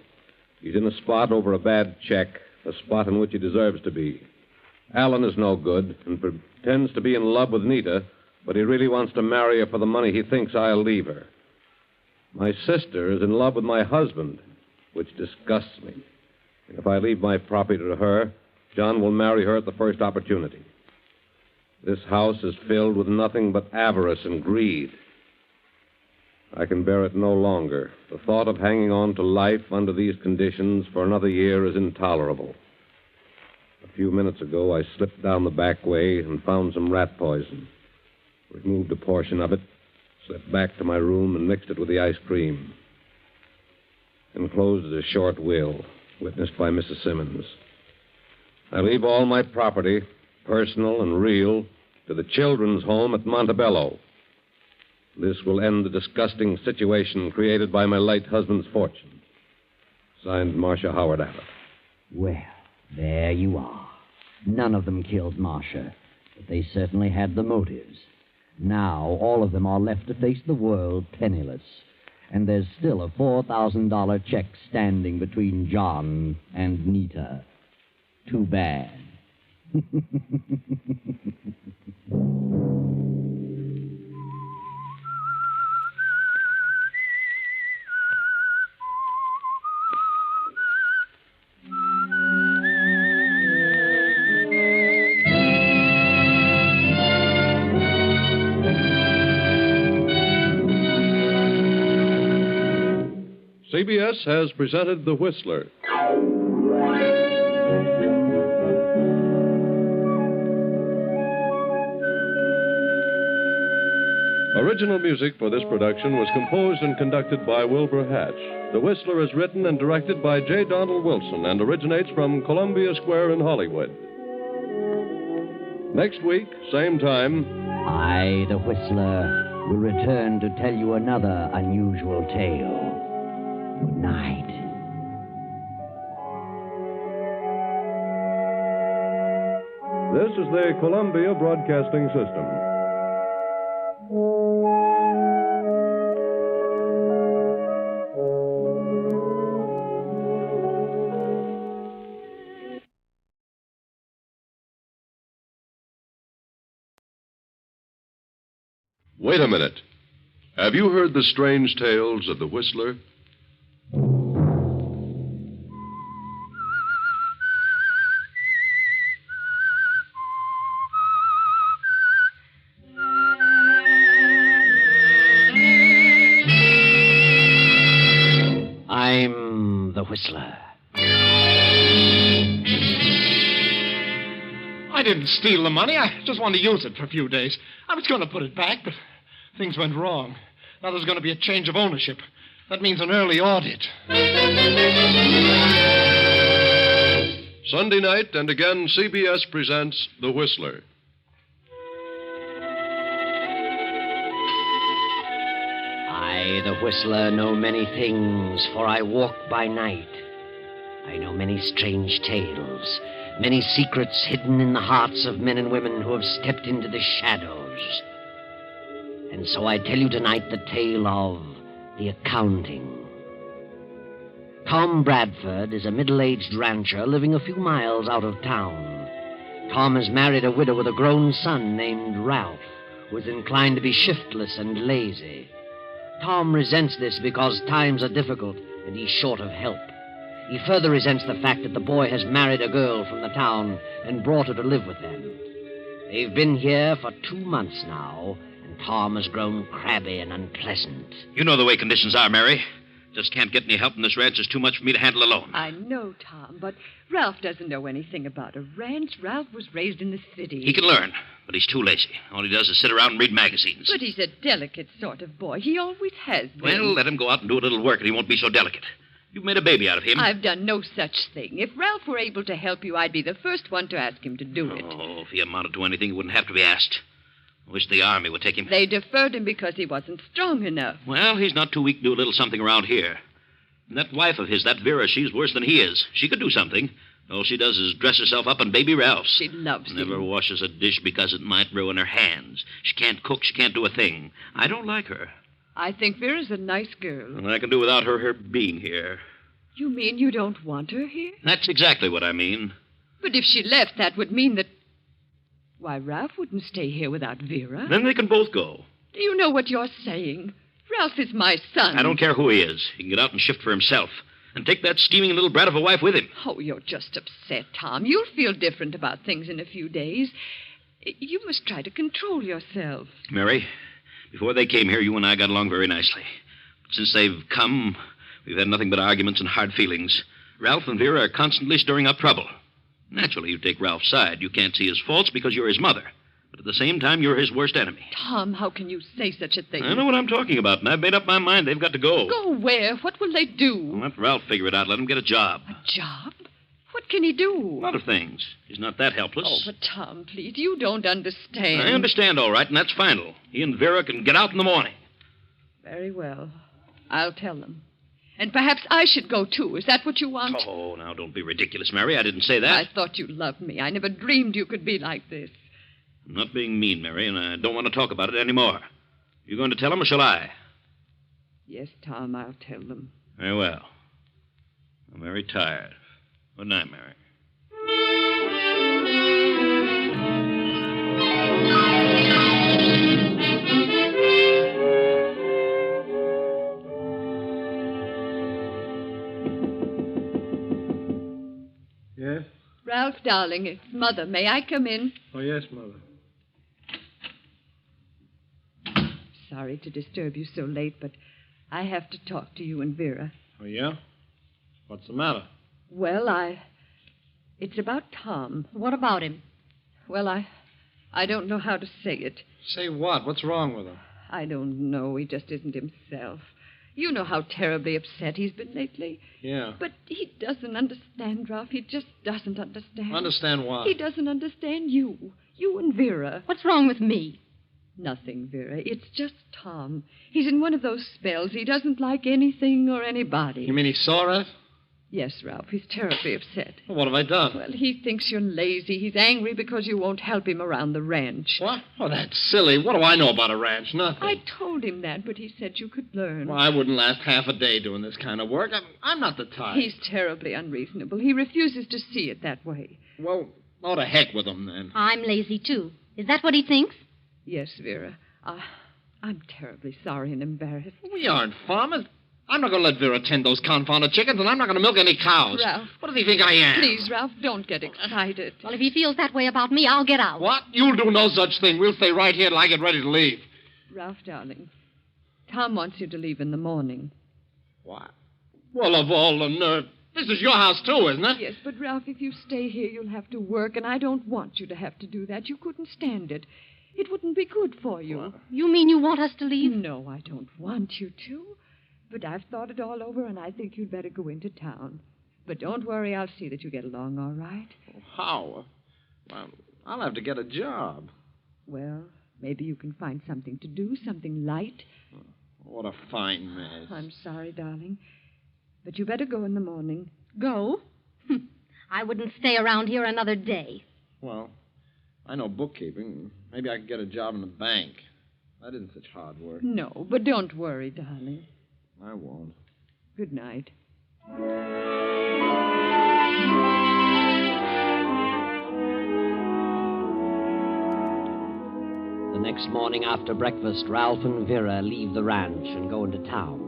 He's in a spot over a bad check, a spot in which he deserves to be. Alan is no good and pretends to be in love with Nita, but he really wants to marry her for the money he thinks I'll leave her. My sister is in love with my husband, which disgusts me. And if I leave my property to her, John will marry her at the first opportunity. This house is filled with nothing but avarice and greed. I can bear it no longer. The thought of hanging on to life under these conditions for another year is intolerable. A few minutes ago, I slipped down the back way and found some rat poison. Removed a portion of it, slipped back to my room, and mixed it with the ice cream. Enclosed is a short will, witnessed by Mrs. Simmons. I leave all my property, personal and real, to the children's home at Montebello. This will end the disgusting situation created by my late husband's fortune. Signed, Marcia Howard Abbott. Well, there you are. None of them killed Marcia, but they certainly had the motives. Now, all of them are left to face the world penniless. And there's still a $4,000 check standing between John and Nita. Too bad. CBS has presented The Whistler. Original music for this production was composed and conducted by Wilbur Hatch. The Whistler is written and directed by J. Donald Wilson and originates from Columbia Square in Hollywood. Next week, same time, I, the Whistler, will return to tell you another unusual tale. Good night. This is the Columbia Broadcasting System. Wait a minute. Have you heard the strange tales of the Whistler? I'm the Whistler. I didn't steal the money. I just wanted to use it for a few days. I was going to put it back, but things went wrong. Now there's going to be a change of ownership. That means an early audit. Sunday night, and again, CBS presents The Whistler. I, the Whistler, know many things, for I walk by night. I know many strange tales, many secrets hidden in the hearts of men and women who have stepped into the shadows. And so I tell you tonight the tale of the accounting. Tom Bradford is a middle-aged rancher living a few miles out of town. Tom has married a widow with a grown son named Ralph, who is inclined to be shiftless and lazy. Tom resents this because times are difficult and he's short of help. He further resents the fact that the boy has married a girl from the town and brought her to live with them. They've been here for 2 months now, and Tom has grown crabby and unpleasant. You know the way conditions are, Mary. Just can't get any help in this ranch. It's too much for me to handle alone. I know, Tom, but Ralph doesn't know anything about a ranch. Ralph was raised in the city. He can learn, but he's too lazy. All he does is sit around and read magazines. But he's a delicate sort of boy. He always has been. Well, let him go out and do a little work, and he won't be so delicate. You've made a baby out of him. I've done no such thing. If Ralph were able to help you, I'd be the first one to ask him to do it. Oh, if he amounted to anything, he wouldn't have to be asked. I wish the Army would take him. They deferred him because he wasn't strong enough. Well, he's not too weak to do a little something around here. And that wife of his, that Vera, she's worse than he is. She could do something. All she does is dress herself up in baby Ralph's. She loves him. Never washes a dish because it might ruin her hands. She can't cook. She can't do a thing. I don't like her. I think Vera's a nice girl. And I can do without her being here. You mean you don't want her here? That's exactly what I mean. But if she left, that would mean that... Why, Ralph wouldn't stay here without Vera. Then they can both go. Do you know what you're saying? Ralph is my son. I don't care who he is. He can get out and shift for himself. And take that scheming little brat of a wife with him. Oh, you're just upset, Tom. You'll feel different about things in a few days. You must try to control yourself. Mary, before they came here, you and I got along very nicely. But since they've come, we've had nothing but arguments and hard feelings. Ralph and Vera are constantly stirring up trouble. Naturally, you take Ralph's side. You can't see his faults because you're his mother. But at the same time, you're his worst enemy. Tom, how can you say such a thing? I know what I'm talking about, and I've made up my mind they've got to go. Go where? What will they do? Well, let Ralph figure it out. Let him get a job. A job? What can he do? A lot of things. He's not that helpless. Oh, but Tom, please, you don't understand. I understand, all right, and that's final. He and Vera can get out in the morning. Very well. I'll tell them. And perhaps I should go, too. Is that what you want? Oh, now, don't be ridiculous, Mary. I didn't say that. I thought you loved me. I never dreamed you could be like this. I'm not being mean, Mary, and I don't want to talk about it anymore. You going to tell them, or shall I? Yes, Tom, I'll tell them. Very well. I'm very tired. Good night, Mary. Yes? Ralph, darling, it's Mother. May I come in? Oh, yes, Mother. Sorry to disturb you so late, but I have to talk to you and Vera. Oh, yeah? What's the matter? Well, It's about Tom. What about him? Well, I don't know how to say it. Say what? What's wrong with him? I don't know. He just isn't himself. You know how terribly upset he's been lately. Yeah. But he doesn't understand, Ralph. He just doesn't understand. Understand what? He doesn't understand you. You and Vera. What's wrong with me? Nothing, Vera. It's just Tom. He's in one of those spells. He doesn't like anything or anybody. You mean he saw it? Yes, Ralph. He's terribly upset. Well, what have I done? Well, he thinks you're lazy. He's angry because you won't help him around the ranch. What? Oh, that's silly. What do I know about a ranch? Nothing. I told him that, but he said you could learn. Well, I wouldn't last half a day doing this kind of work. I'm not the type. He's terribly unreasonable. He refuses to see it that way. Well, oh, to heck with him, then. I'm lazy, too. Is that what he thinks? Yes, Vera. I'm terribly sorry and embarrassed. We aren't farmers. I'm not going to let Vera tend those confounded chickens, and I'm not going to milk any cows. Ralph. What does he think I am? Please, Ralph, don't get excited. Well, if he feels that way about me, I'll get out. What? You'll do no such thing. We'll stay right here till I get ready to leave. Ralph, darling, Tom wants you to leave in the morning. What? Well, of all the nerve. This is your house, too, isn't it? Yes, but, Ralph, if you stay here, you'll have to work, and I don't want you to have to do that. You couldn't stand it. It wouldn't be good for you. What? You mean you want us to leave? No, I don't want you to. But I've thought it all over, and I think you'd better go into town. But don't worry, I'll see that you get along all right. How? Well, I'll have to get a job. Well, maybe you can find something to do, something light. What a fine mess. I'm sorry, darling. But you better go in the morning. Go? I wouldn't stay around here another day. Well, I know bookkeeping. Maybe I could get a job in the bank. That isn't such hard work. No, but don't worry, darling. I won't. Good night. The next morning after breakfast, Ralph and Vera leave the ranch and go into town.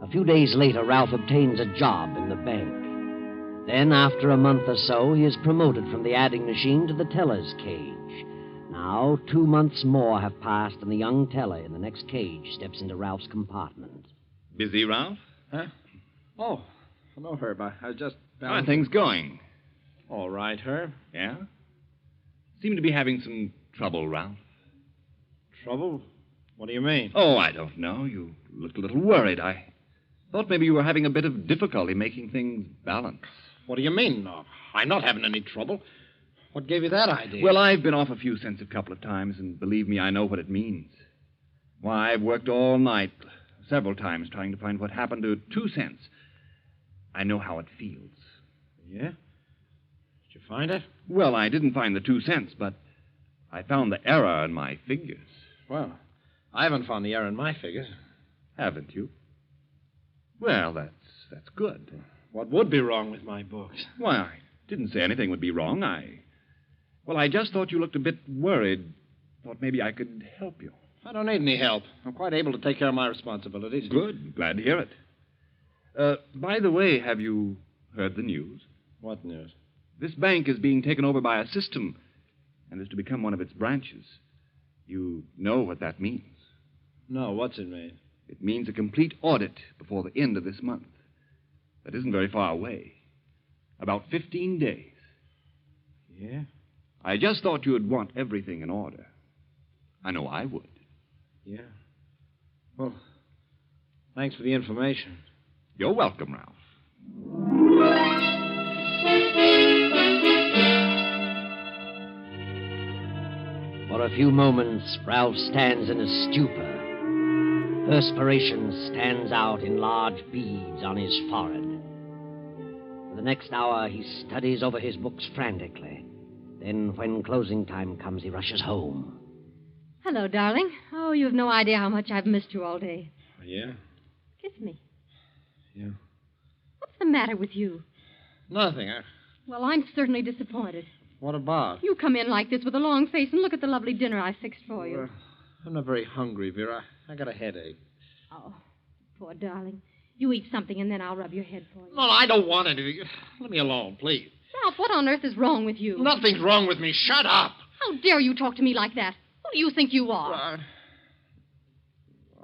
A few days later, Ralph obtains a job in the bank. Then, after a month or so, he is promoted from the adding machine to the teller's cage. Now, 2 months more have passed, and the young teller in the next cage steps into Ralph's compartment. Busy, Ralph? Huh? Oh, no, Herb. I was just... How are things going? All right, Herb. Yeah? Seem to be having some trouble, Ralph. Trouble? What do you mean? Oh, I don't know. You looked a little worried. I thought maybe you were having a bit of difficulty making things balance. What do you mean? No, I'm not having any trouble. What gave you that idea? Well, I've been off a few cents a couple of times, and believe me, I know what it means. Why, I've worked all night, several times, trying to find what happened to 2 cents. I know how it feels. Yeah? Did you find it? Well, I didn't find the 2 cents, but I found the error in my figures. Well, I haven't found the error in my figures. Haven't you? Well, that's good. What would be wrong with my books? Why, I didn't say anything would be wrong. I just thought you looked a bit worried. Thought maybe I could help you. I don't need any help. I'm quite able to take care of my responsibilities. Good. Glad to hear it. By the way, have you heard the news? What news? This bank is being taken over by a system and is to become one of its branches. You know what that means? No, what's it mean? It means a complete audit before the end of this month. That isn't very far away. About 15 days. Yeah? I just thought you would want everything in order. I know I would. Yeah. Well, thanks for the information. You're welcome, Ralph. For a few moments, Ralph stands in a stupor. Perspiration stands out in large beads on his forehead. For the next hour, he studies over his books frantically. Then, when closing time comes, he rushes home. Hello, darling. Oh, you've no idea how much I've missed you all day. Yeah? Kiss me. Yeah. What's the matter with you? Nothing. Well, I'm certainly disappointed. What about? You come in like this with a long face and look at the lovely dinner I fixed for you. Well, I'm not very hungry, Vera. I got a headache. Oh, poor darling. You eat something and then I'll rub your head for you. No, I don't want anything. Let me alone, please. Ralph, what on earth is wrong with you? Nothing's wrong with me. Shut up. How dare you talk to me like that? Who do you think you are?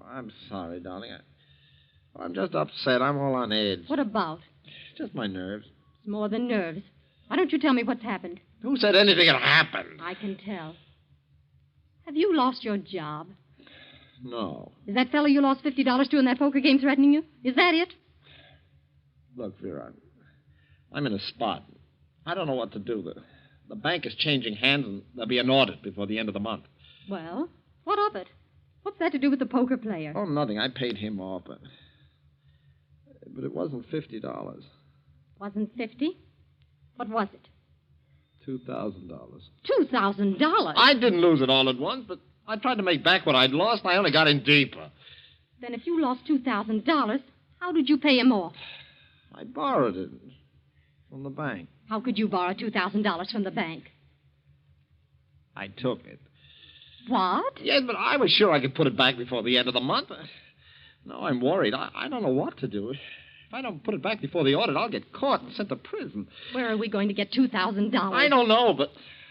I'm sorry, darling. I'm just upset. I'm all on edge. What about? Just my nerves. It's more than nerves. Why don't you tell me what's happened? Who said anything had happened? I can tell. Have you lost your job? No. Is that fellow you lost $50 to in that poker game threatening you? Is that it? Look, Vera, I'm in a spot. I don't know what to do. The bank is changing hands, and there'll be an audit before the end of the month. Well, what of it? What's that to do with the poker player? Oh, nothing. I paid him off, but it wasn't $50. Wasn't 50? What was it? $2,000. $2,000? I didn't lose it all at once, but I tried to make back what I'd lost, and I only got in deeper. Then if you lost $2,000, how did you pay him off? I borrowed it from the bank. How could you borrow $2,000 from the bank? I took it. What? Yes, but I was sure I could put it back before the end of the month. Now I'm worried. I don't know what to do. If I don't put it back before the audit, I'll get caught and sent to prison. Where are we going to get $2,000? I don't know, but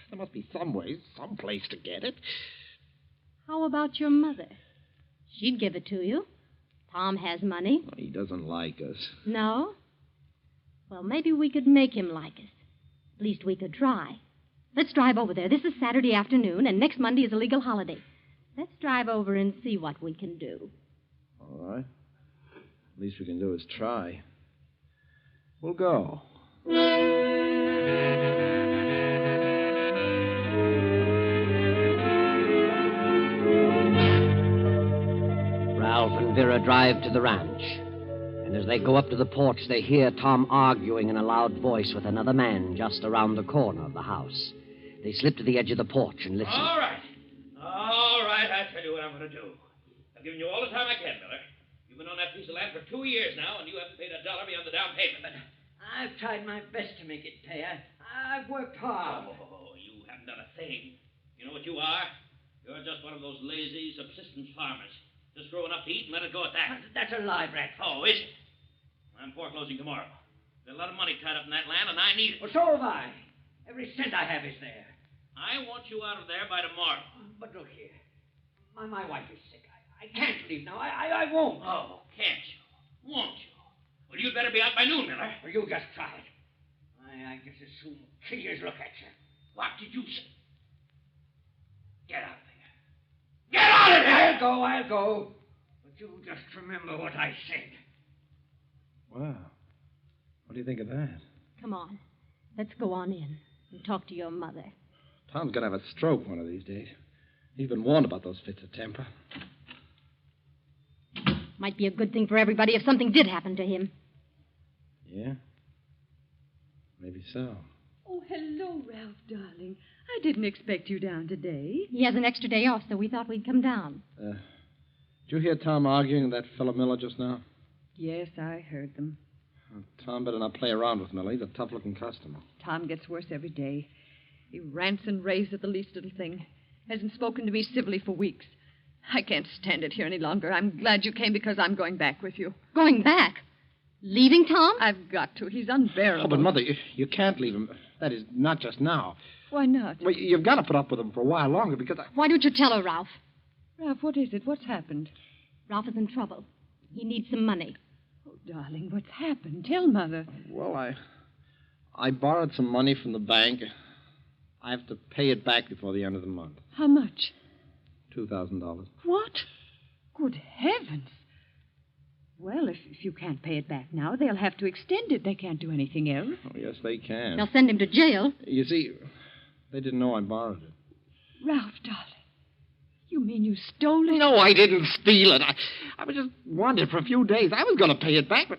there must be some way, some place to get it. How about your mother? She'd give it to you. Tom has money. He doesn't like us. No? Well, maybe we could make him like us. At least we could try. Let's drive over there. This is Saturday afternoon, and next Monday is a legal holiday. Let's drive over and see what we can do. All right. Least we can do is try. We'll go. Ralph and Vera drive to the ranch. And as they go up to the porch, they hear Tom arguing in a loud voice with another man just around the corner of the house. They slip to the edge of the porch and listen. All right. All right, I'll tell you what I'm going to do. I've given you all the time I can, Miller. You've been on that piece of land for 2 years now, and you haven't paid $1 beyond the down payment. But I've tried my best to make it pay. I've worked hard. Oh, you haven't done a thing. You know what you are? You're just one of those lazy subsistence farmers. Just grow enough to eat and let it go at that. That's a lie, Brack. Oh, is it? I'm foreclosing tomorrow. There's a lot of money tied up in that land, and I need it. Well, so have I. Every cent I have is there. I want you out of there by tomorrow. But look here. My wife is sick. I can't leave now. I won't. Oh, can't you? Won't you? Well, you'd better be out by noon, Miller. Well, you just try it. I just as soon kill you as look at you. What did you say? Get out of there. Get out of there! I'll go. But you just remember what I said. Wow. What do you think of that? Come on. Let's go on in and talk to your mother. Tom's going to have a stroke one of these days. He's been warned about those fits of temper. Might be a good thing for everybody if something did happen to him. Yeah? Maybe so. Oh, hello, Ralph, darling. I didn't expect you down today. He has an extra day off, so we thought we'd come down. Did you hear Tom arguing with that fellow Miller just now? Yes, I heard them. Tom better not play around with Miller. He's a tough-looking customer. Tom gets worse every day. He rants and raves at the least little thing. Hasn't spoken to me civilly for weeks. I can't stand it here any longer. I'm glad you came because I'm going back with you. Going back? Leaving Tom? I've got to. He's unbearable. Oh, but, Mother, you can't leave him. That is, not just now. Why not? Well, you've got to put up with him for a while longer because Why don't you tell her, Ralph? Ralph, what is it? What's happened? Ralph is in trouble. He needs some money. Oh, darling, what's happened? Tell Mother. Well, I borrowed some money from the bank. I have to pay it back before the end of the month. How much? $2,000. What? Good heavens. Well, if you can't pay it back now, they'll have to extend it. They can't do anything else. Oh, yes, they can. They'll send him to jail. You see, they didn't know I borrowed it. Ralph, darling. You mean you stole it? No, I didn't steal it. I was just wanted it for a few days. I was going to pay it back, but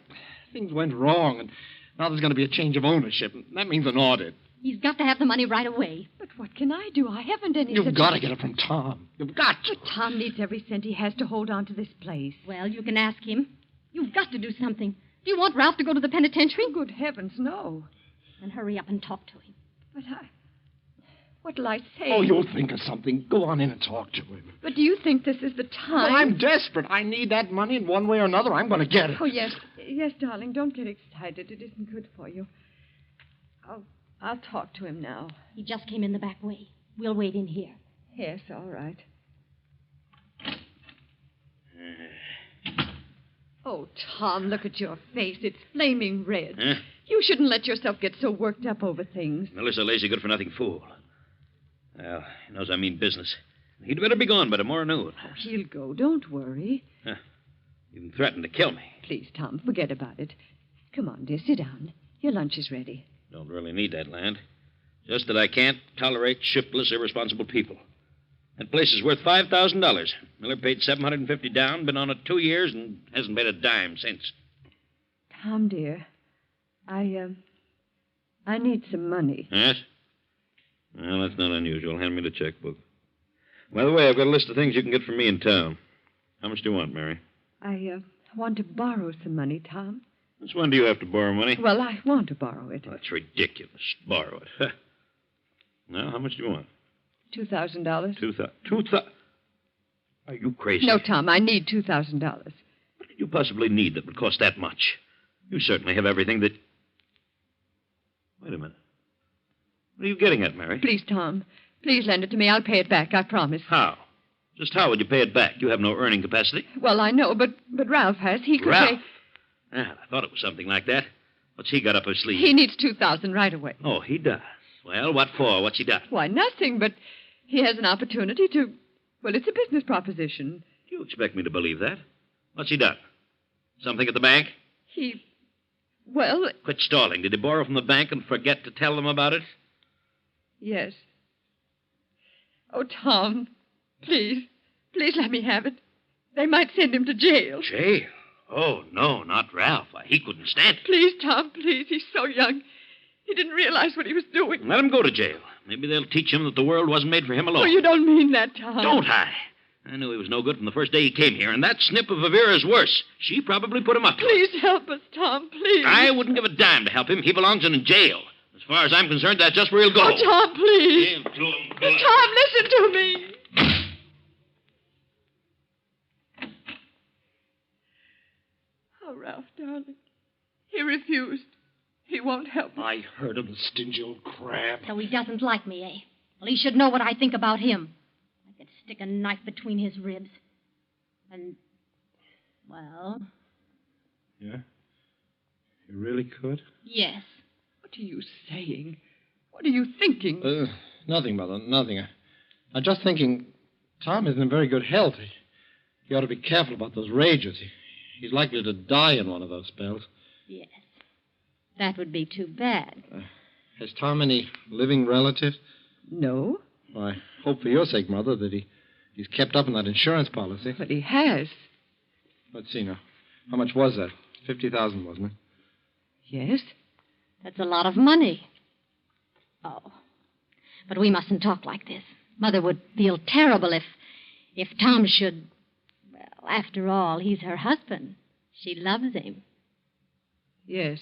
things went wrong, and now there's going to be a change of ownership. And that means an audit. He's got to have the money right away. But what can I do? I haven't any You've got to get it from Tom. You've got to. But Tom needs every cent he has to hold on to this place. Well, you can ask him. You've got to do something. Do you want Ralph to go to the penitentiary? Good heavens, no. Then hurry up and talk to him. But what'll I say? Oh, you'll think of something. Go on in and talk to him. But do you think this is the time? Well, I'm desperate. I need that money in one way or another. I'm going to get it. Oh, yes. Yes, darling, don't get excited. It isn't good for you. I'll talk to him now. He just came in the back way. We'll wait in here. Yes, all right. Oh, Tom, look at your face. It's flaming red. Huh? You shouldn't let yourself get so worked up over things. Miller's a lazy, good-for-nothing fool. Well, he knows I mean business. He'd better be gone by tomorrow noon. Oh, he'll go. Don't worry. Huh. Even threatened to kill me. Please, Tom, forget about it. Come on, dear, sit down. Your lunch is ready. Don't really need that land. Just that I can't tolerate shiftless, irresponsible people. That place is worth $5,000. Miller paid $750 down, been on it 2 years, and hasn't paid a dime since. Tom, dear, I need some money. Yes? Well, that's not unusual. Hand me the checkbook. By the way, I've got a list of things you can get from me in town. How much do you want, Mary? I want to borrow some money, Tom. Since when do you have to borrow money? Well, I want to borrow it. Oh, that's ridiculous. Borrow it. Huh. Now, how much do you want? $2,000. $2,000? Are you crazy? No, Tom, I need $2,000. What could you possibly need that would cost that much? You certainly have everything that... Wait a minute. What are you getting at, Mary? Please, Tom. Please lend it to me. I'll pay it back, I promise. How? Just how would you pay it back? You have no earning capacity. Well, I know, but Ralph has. He could Ralph? pay... Ah, I thought it was something like that. What's he got up his sleeve? He needs $2,000 right away. Oh, he does. Well, what for? What's he done? Why, nothing, but he has an opportunity to... Well, it's a business proposition. Do you expect me to believe that? What's he done? Something at the bank? Well... Quit stalling. Did he borrow from the bank and forget to tell them about it? Yes. Oh, Tom, please. Please let me have it. They might send him to jail. Jail? Oh, no, not Ralph. Why, he couldn't stand it. Please, Tom, please. He's so young. He didn't realize what he was doing. Let him go to jail. Maybe they'll teach him that the world wasn't made for him alone. Oh, you don't mean that, Tom. Don't I? I knew he was no good from the first day he came here, and that snip of Avira's worse. She probably put him up to it. Please help us, Tom, please. I wouldn't give a dime to help him. He belongs in jail. As far as I'm concerned, that's just where he'll go. Oh, Tom, please. Give to him, Tom, listen to me. Oh, Ralph, darling. He refused. He won't help me. I heard him, the stingy old crab. So he doesn't like me, eh? Well, he should know what I think about him. I could stick a knife between his ribs. And, well, Yeah? You really could? yes. What are you saying? What are you thinking? Nothing, Mother, nothing. I'm just thinking Tom isn't in very good health. He ought to be careful about those rages. He's likely to die in one of those spells. Yes. That would be too bad. Has Tom any living relatives? No. Well, I hope for your sake, Mother, that he's kept up on that insurance policy. But he has. Let's see now. How much was that? 50,000, wasn't it? Yes. That's a lot of money. Oh. But we mustn't talk like this. Mother would feel terrible if Tom should... Well, after all, he's her husband. She loves him. Yes.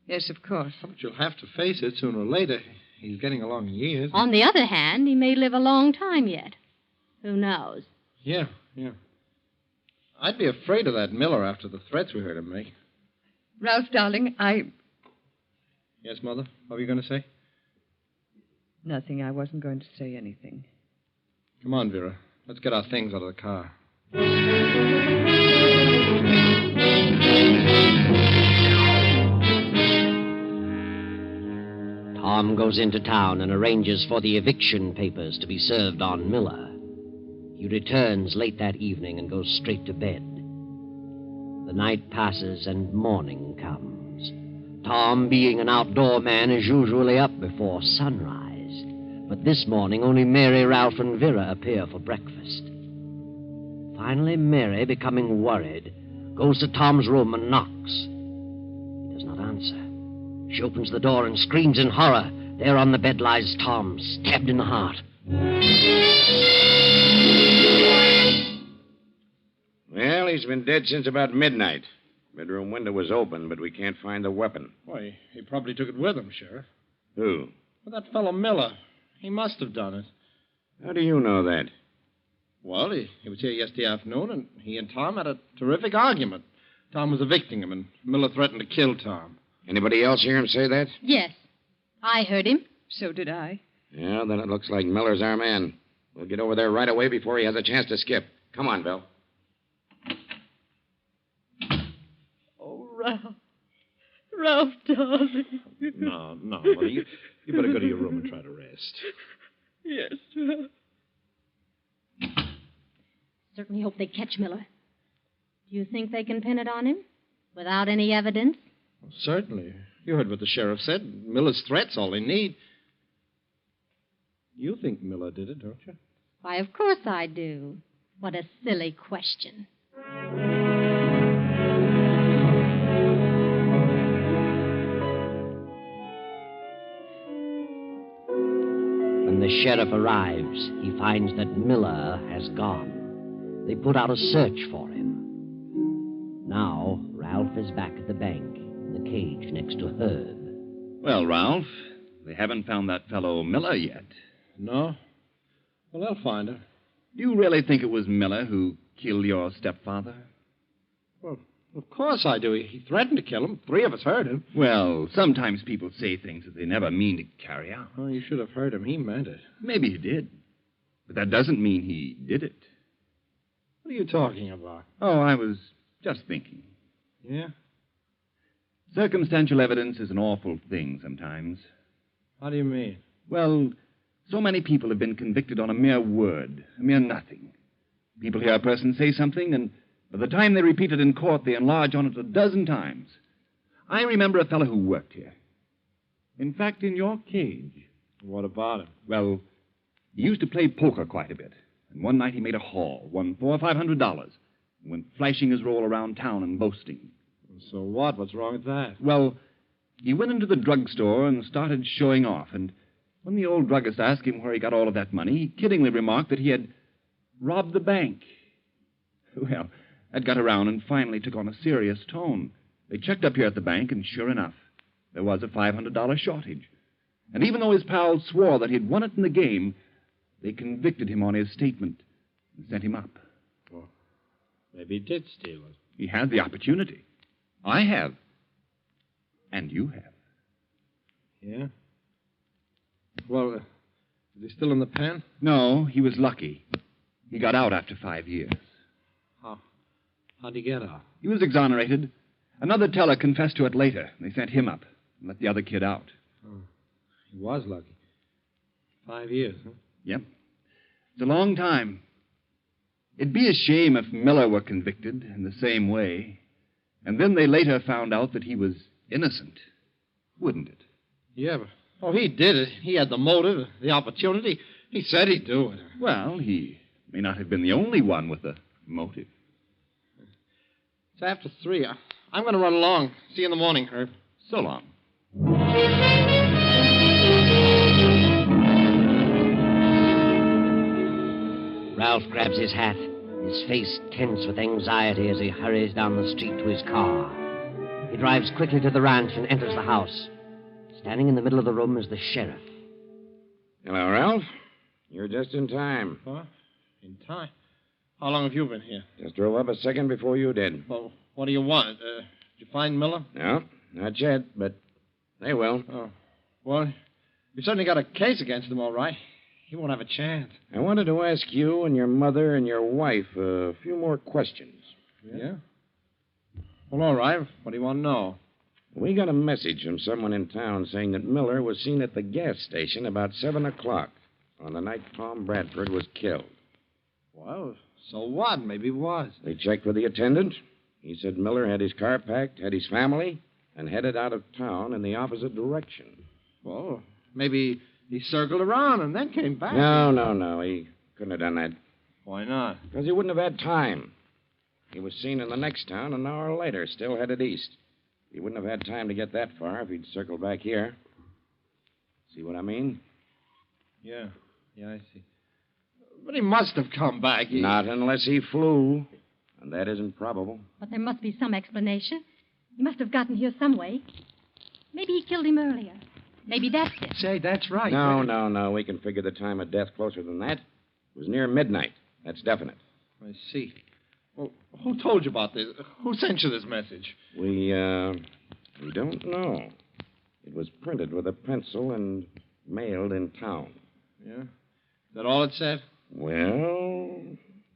Yes, of course. But you'll have to face it sooner or later. He's getting along in years. On the other hand, he may live a long time yet. Who knows? Yeah. I'd be afraid of that Miller after the threats we heard him make. Ralph, darling, Yes, Mother? What were you going to say? Nothing. I wasn't going to say anything. Come on, Vera. Let's get our things out of the car. Tom goes into town and arranges for the eviction papers to be served on Miller. He returns late that evening and goes straight to bed. The night passes and morning comes. Tom, being an outdoor man, is usually up before sunrise. But this morning, only Mary, Ralph, and Vera appear for breakfast. Finally, Mary, becoming worried, goes to Tom's room and knocks. He does not answer. She opens the door and screams in horror. There on the bed lies Tom, stabbed in the heart. Well, he's been dead since about midnight. Bedroom window was open, but we can't find the weapon. Why, he probably took it with him, Sheriff. Who? Well, that fellow Miller. He must have done it. How do you know that? Well, he was here yesterday afternoon, and he and Tom had a terrific argument. Tom was evicting him, and Miller threatened to kill Tom. Anybody else hear him say that? Yes. I heard him. So did I. Yeah, then it looks like Miller's our man. We'll get over there right away before he has a chance to skip. Come on, Bill. Oh, Ralph. Ralph, darling. No, Mother. You better go to your room and try to rest. Yes, Ralph. Certainly hope they catch Miller. Do you think they can pin it on him? Without any evidence? Well, certainly. You heard what the sheriff said. Miller's threat's all they need. You think Miller did it, don't you? Why, of course I do. What a silly question. When the sheriff arrives, he finds that Miller has gone. They put out a search for him. Now, Ralph is back at the bank, in the cage next to Herb. Well, Ralph, they haven't found that fellow Miller yet. No? Well, they'll find him. Do you really think it was Miller who killed your stepfather? Well, of course I do. He threatened to kill him. 3 of us heard him. Well, sometimes people say things that they never mean to carry out. Oh, you should have heard him. He meant it. Maybe he did. But that doesn't mean he did it. What are you talking about? Oh, I was just thinking. Yeah? Circumstantial evidence is an awful thing sometimes. How do you mean? Well, so many people have been convicted on a mere word, a mere nothing. People hear a person say something, and by the time they repeat it in court, they enlarge on it a dozen times. I remember a fellow who worked here. In fact, in your cage. What about him? Well, he used to play poker quite a bit. And one night he made a haul, won $400 or $500, and went flashing his roll around town and boasting. So what? What's wrong with that? Well, he went into the drugstore and started showing off, and when the old druggist asked him where he got all of that money, he kiddingly remarked that he had robbed the bank. Well, that got around and finally took on a serious tone. They checked up here at the bank, and sure enough, there was a $500 shortage. And even though his pals swore that he'd won it in the game, they convicted him on his statement and sent him up. Well, maybe he did steal it. He had the opportunity. I have. And you have. Yeah? Well, is he still in the pen? No, he was lucky. He got out after 5 years. How'd he get out? He was exonerated. Another teller confessed to it later. They sent him up and let the other kid out. Oh, he was lucky. 5 years, huh? Yep. It's a long time. It'd be a shame if Miller were convicted in the same way. And then they later found out that he was innocent. Wouldn't it? Yeah, but... Oh, he did it. He had the motive, the opportunity. He said he'd do it. Well, he may not have been the only one with a motive. It's after 3. I'm going to run along. See you in the morning, Herb. So long. Ralph grabs his hat, his face tense with anxiety as he hurries down the street to his car. He drives quickly to the ranch and enters the house. Standing in the middle of the room is the sheriff. Hello, Ralph. You're just in time. What? In time? How long have you been here? Just drove up a second before you did. Well, what do you want? Did you find Miller? No, not yet, but they will. Oh. Well, you certainly got a case against him, all right. He won't have a chance. I wanted to ask you and your mother and your wife a few more questions. Yeah? Well, all right. What do you want to know? We got a message from someone in town saying that Miller was seen at the gas station about 7 o'clock on the night Tom Bradford was killed. Well, so what? Maybe he was. They checked with the attendant. He said Miller had his car packed, had his family, and headed out of town in the opposite direction. Well, maybe he circled around and then came back. No. He couldn't have done that. Why not? Because he wouldn't have had time. He was seen in the next town an hour later, still headed east. He wouldn't have had time to get that far if he'd circled back here. See what I mean? Yeah, I see. But he must have come back. Not unless he flew, and that isn't probable. But there must be some explanation. He must have gotten here some way. Maybe he killed him earlier. Maybe that's it. Say, that's right. No. We can figure the time of death closer than that. It was near midnight. That's definite. I see. Well, who told you about this? Who sent you this message? We don't know. It was printed with a pencil and mailed in town. Yeah? Is that all it said? Well,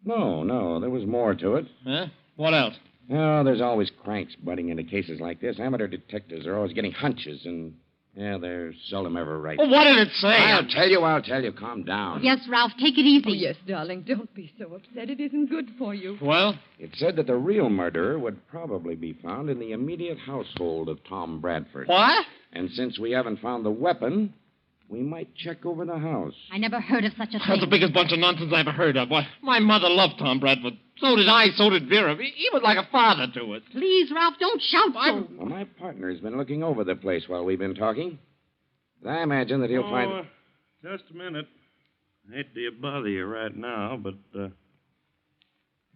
no. There was more to it. Huh? What else? Oh, there's always cranks butting into cases like this. Amateur detectives are always getting hunches, and, they're seldom ever right. Well, what did it say? I'll tell you. Calm down. Yes, Ralph, take it easy. Oh, yes, darling. Don't be so upset. It isn't good for you. Well? It said that the real murderer would probably be found in the immediate household of Tom Bradford. What? And since we haven't found the weapon, we might check over the house. I never heard of such a thing. That's the biggest bunch of nonsense I ever heard of. Why, my mother loved Tom Bradford. So did I, so did Vera. He was like a father to us. Please, Ralph, don't shout so. Well, my partner's been looking over the place while we've been talking. I imagine that he'll find... Just a minute. I hate to bother you right now, but,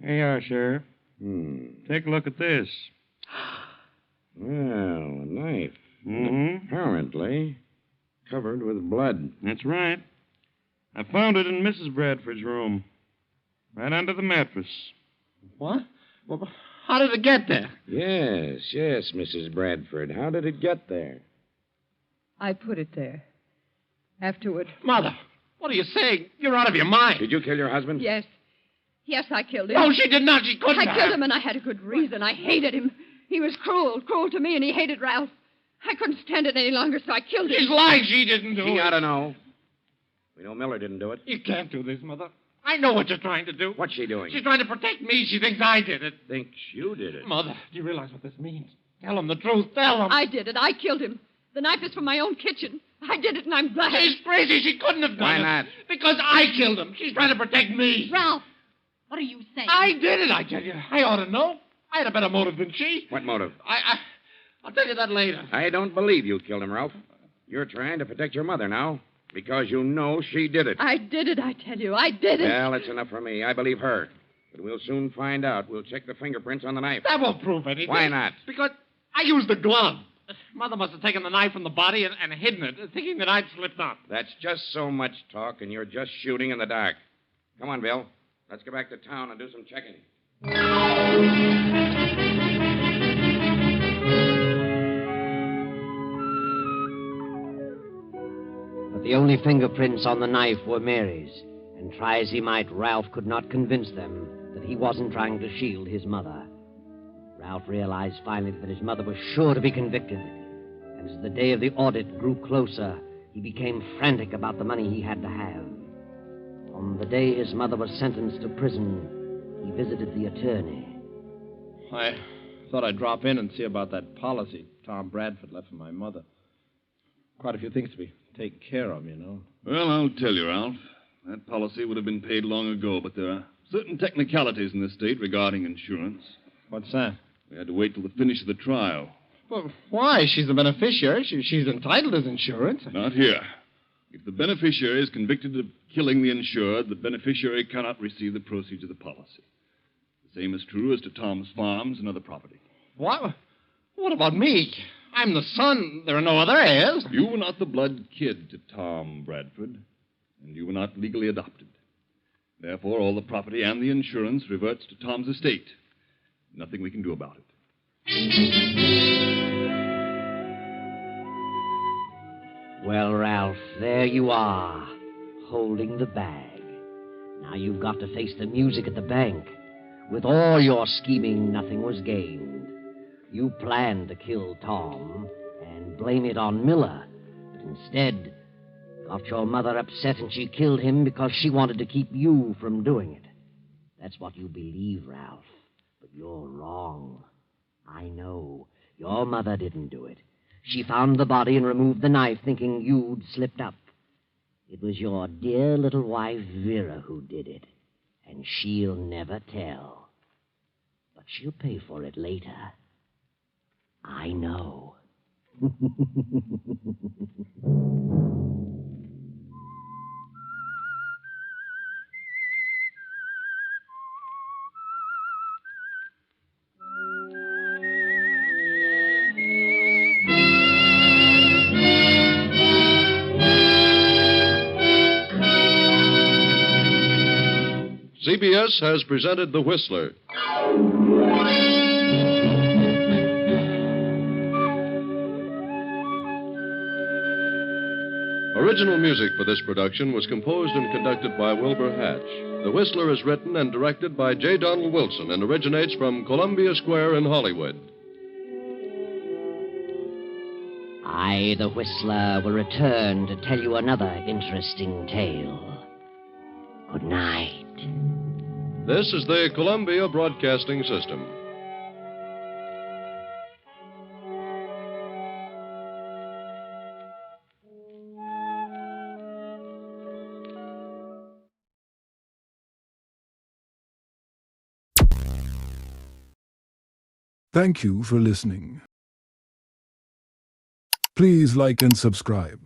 here you are, Sheriff. Take a look at this. Well, a knife. Mm-hmm. Apparently covered with blood. That's right. I found it in Mrs. Bradford's room. Right under the mattress. What? Well, how did it get there? Yes, Mrs. Bradford. How did it get there? I put it there. Afterward. Mother, what are you saying? You're out of your mind. Did you kill your husband? Yes, I killed him. No, she did not. She couldn't. I killed him, and I had a good reason. I hated him. He was cruel to me, and he hated Ralph. I couldn't stand it any longer, so I killed him. She's lying. She didn't do it. She ought to know. We know Miller didn't do it. You can't do this, Mother. I know what you're trying to do. What's she doing? She's trying to protect me. She thinks I did it. Thinks you did it? Mother, do you realize what this means? Tell him the truth. Tell him. I did it. I killed him. The knife is from my own kitchen. I did it, and I'm glad. She's crazy. She couldn't have done Why it. not? Because I killed him. She's trying to protect me. Ralph, what are you saying? I did it, I tell you. I ought to know. I had a better motive than she. What motive? I'll tell you that later. I don't believe you killed him, Ralph. You're trying to protect your mother now because you know she did it. I did it, I tell you. I did it. Well, that's enough for me. I believe her. But we'll soon find out. We'll check the fingerprints on the knife. That won't prove anything. Why not? Because I used the glove. Mother must have taken the knife from the body and hidden it, thinking that I'd slipped up. That's just so much talk, and you're just shooting in the dark. Come on, Bill. Let's go back to town and do some checking. But the only fingerprints on the knife were Mary's, and try as he might, Ralph could not convince them that he wasn't trying to shield his mother. Ralph realized finally that his mother was sure to be convicted, and as the day of the audit grew closer, he became frantic about the money he had to have. On the day his mother was sentenced to prison, he visited the attorney. I thought I'd drop in and see about that policy Tom Bradford left for my mother. Quite a few things to be taken care of, you know. Well, I'll tell you, Ralph. That policy would have been paid long ago, but there are certain technicalities in this state regarding insurance. What's that? We had to wait till the finish of the trial. Well, why? She's the beneficiary. She's entitled to insurance. Not here. If the beneficiary is convicted of killing the insured, the beneficiary cannot receive the proceeds of the policy. The same is true as to Tom's farms and other property. What? What about me? I'm the son. There are no other heirs. You were not the blood kid to Tom Bradford, and you were not legally adopted. Therefore, all the property and the insurance reverts to Tom's estate. Nothing we can do about it. Well, Ralph, there you are, holding the bag. Now you've got to face the music at the bank. With all your scheming, nothing was gained. You planned to kill Tom and blame it on Miller, but instead got your mother upset and she killed him because she wanted to keep you from doing it. That's what you believe, Ralph, but you're wrong. I know. Your mother didn't do it. She found the body and removed the knife, thinking you'd slipped up. It was your dear little wife, Vera, who did it, and she'll never tell. But she'll pay for it later. I know. CBS has presented The Whistler. Original music for this production was composed and conducted by Wilbur Hatch. The Whistler is written and directed by J. Donald Wilson and originates from Columbia Square in Hollywood. I, the Whistler, will return to tell you another interesting tale. Good night. This is the Columbia Broadcasting System. Thank you for listening. Please like and subscribe.